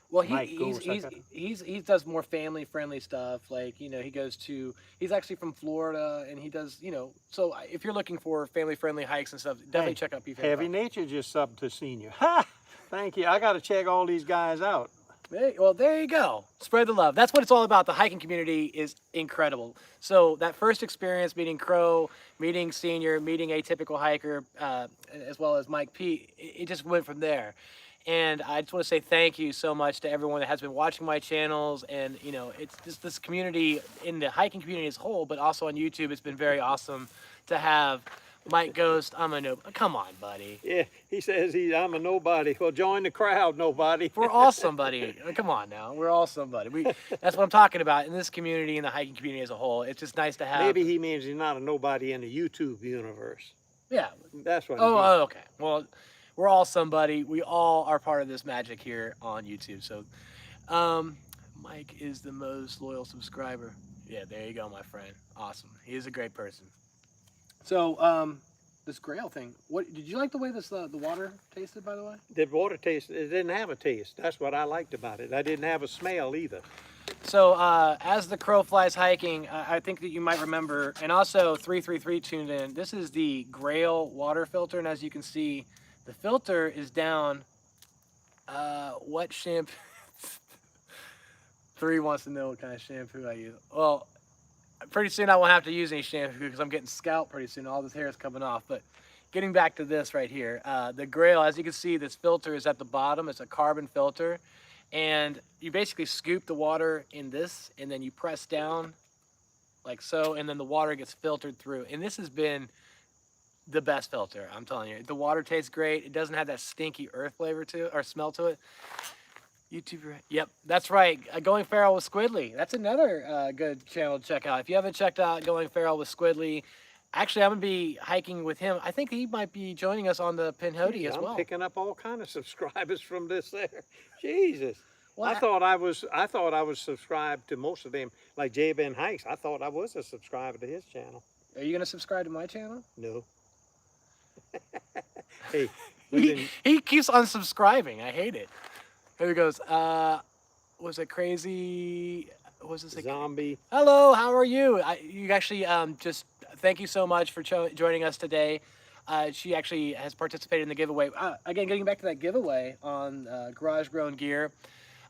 Well, he does more family friendly stuff. Like, you know, he's actually from Florida, and he does, you know, so if you're looking for family friendly hikes and stuff, definitely check out PFA. Heavy Nature just subbed to Senior. Ha! Thank you. I got to check all these guys out. Well, there you go. Spread the love. That's what it's all about. The hiking community is incredible. So that first experience meeting Crow, meeting Senior, meeting Atypical Hiker, as well as Mike P, it just went from there. And I just want to say thank you so much to everyone that has been watching my channels. And, you know, it's just this community in the hiking community as a whole, but also on YouTube. It's been very awesome to have Mike Ghost. I'm a nobody. Come on, buddy. Yeah, he says I'm a nobody. Well, join the crowd, nobody. We're all somebody. Come on now. We're all somebody. That's what I'm talking about in this community, in the hiking community as a whole. It's just nice to have. Maybe he means he's not a nobody in the YouTube universe. Yeah. That's what Oh, okay. Well, we're all somebody. We all are part of this magic here on YouTube. So, Mike is the most loyal subscriber. Yeah, there you go, my friend. Awesome. He is a great person. So, this Grayl thing. What did you like the way the water tasted, by the way? The water taste, it didn't have a taste. That's what I liked about it. I didn't have a smell either. So, as the Crow Flies Hiking, I think that you might remember, and also 333 tuned in, this is the Grayl water filter, and as you can see, the filter is down. What shampoo? 3 wants to know what kind of shampoo I use. Well, pretty soon I won't have to use any shampoo because I'm getting scalp pretty soon. All this hair is coming off. But getting back to this right here, the Grayl, as you can see, this filter is at the bottom. It's a carbon filter. And you basically scoop the water in this, and then you press down like so, and then the water gets filtered through. And this has been the best filter. I'm telling you, the water tastes great. It doesn't have that stinky earth flavor to it or smell to it. YouTuber, yep, that's right. Going Feral with Squidly. That's another good channel to check out. If you haven't checked out Going Feral with Squidly, actually, I'm gonna be hiking with him. I think he might be joining us on the Pinhoti as I'm well. picking up all kind of subscribers from this there. Jesus. Well, I thought I was subscribed to most of them, like JBENHIKES. I thought I was a subscriber to his channel. Are you gonna subscribe to my channel? No. Hey, we've been, He keeps unsubscribing. I hate it. Here he goes. Was it crazy? Was this a zombie. Hello, how are you? You actually just thank you so much for joining us today. She actually has participated in the giveaway. Again, getting back to that giveaway on garage grown gear.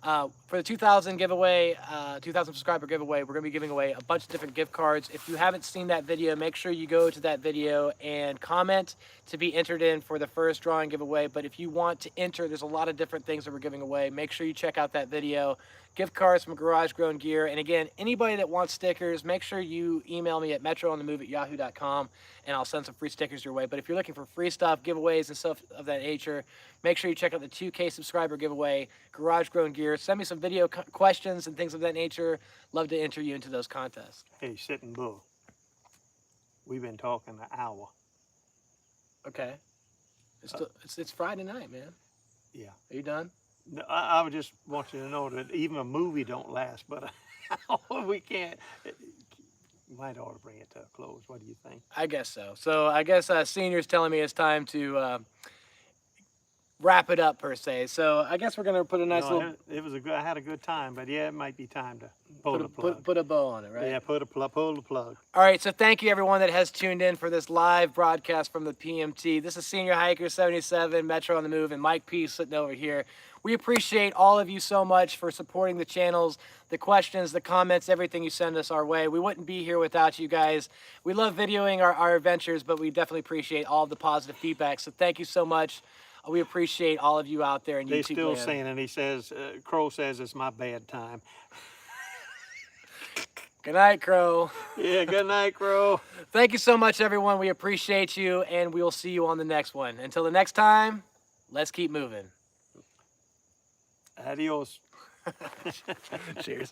For the 2,000 giveaway, 2,000 subscriber giveaway, we're going to be giving away a bunch of different gift cards. If you haven't seen that video, make sure you go to that video and comment to be entered in for the first drawing giveaway. But if you want to enter, there's a lot of different things that we're giving away. Make sure you check out that video. Gift cards from Garage Grown Gear. And again, anybody that wants stickers, make sure you email me at metroonthemove@yahoo.com and I'll send some free stickers your way. But if you're looking for free stuff, giveaways and stuff of that nature, make sure you check out the 2K subscriber giveaway, Garage Grown Gear. Send me some video questions and things of that nature. Love to enter you into those contests. Hey, Sitting Bull. We've been talking an hour. Okay. It's Friday night, man. Yeah. Are you done? No, I would just want you to know that even a movie don't last, but we can't. You might ought to bring it to a close. What do you think? I guess so. So I guess Senior's telling me it's time to wrap it up per se. So I guess we're gonna put a nice little. It was a good. I had a good time, but yeah, it might be time to pull the plug. Put a bow on it, right? Yeah, pull the plug. All right, so thank you everyone that has tuned in for this live broadcast from the PMT. This is Senior Hiker 77, Metro on the Move, and Mike P sitting over here. We appreciate all of you so much for supporting the channels, the questions, the comments, everything you send us our way. We wouldn't be here without you guys. We love videoing our adventures, but we definitely appreciate all of the positive feedback. So thank you so much. We appreciate all of you out there in They YouTube still land. saying, and he says, Crow says it's my bad time. Good night, Crow. Yeah, good night, Crow. Thank you so much, everyone. We appreciate you, and we will see you on the next one. Until the next time, let's keep moving. Adios. Cheers.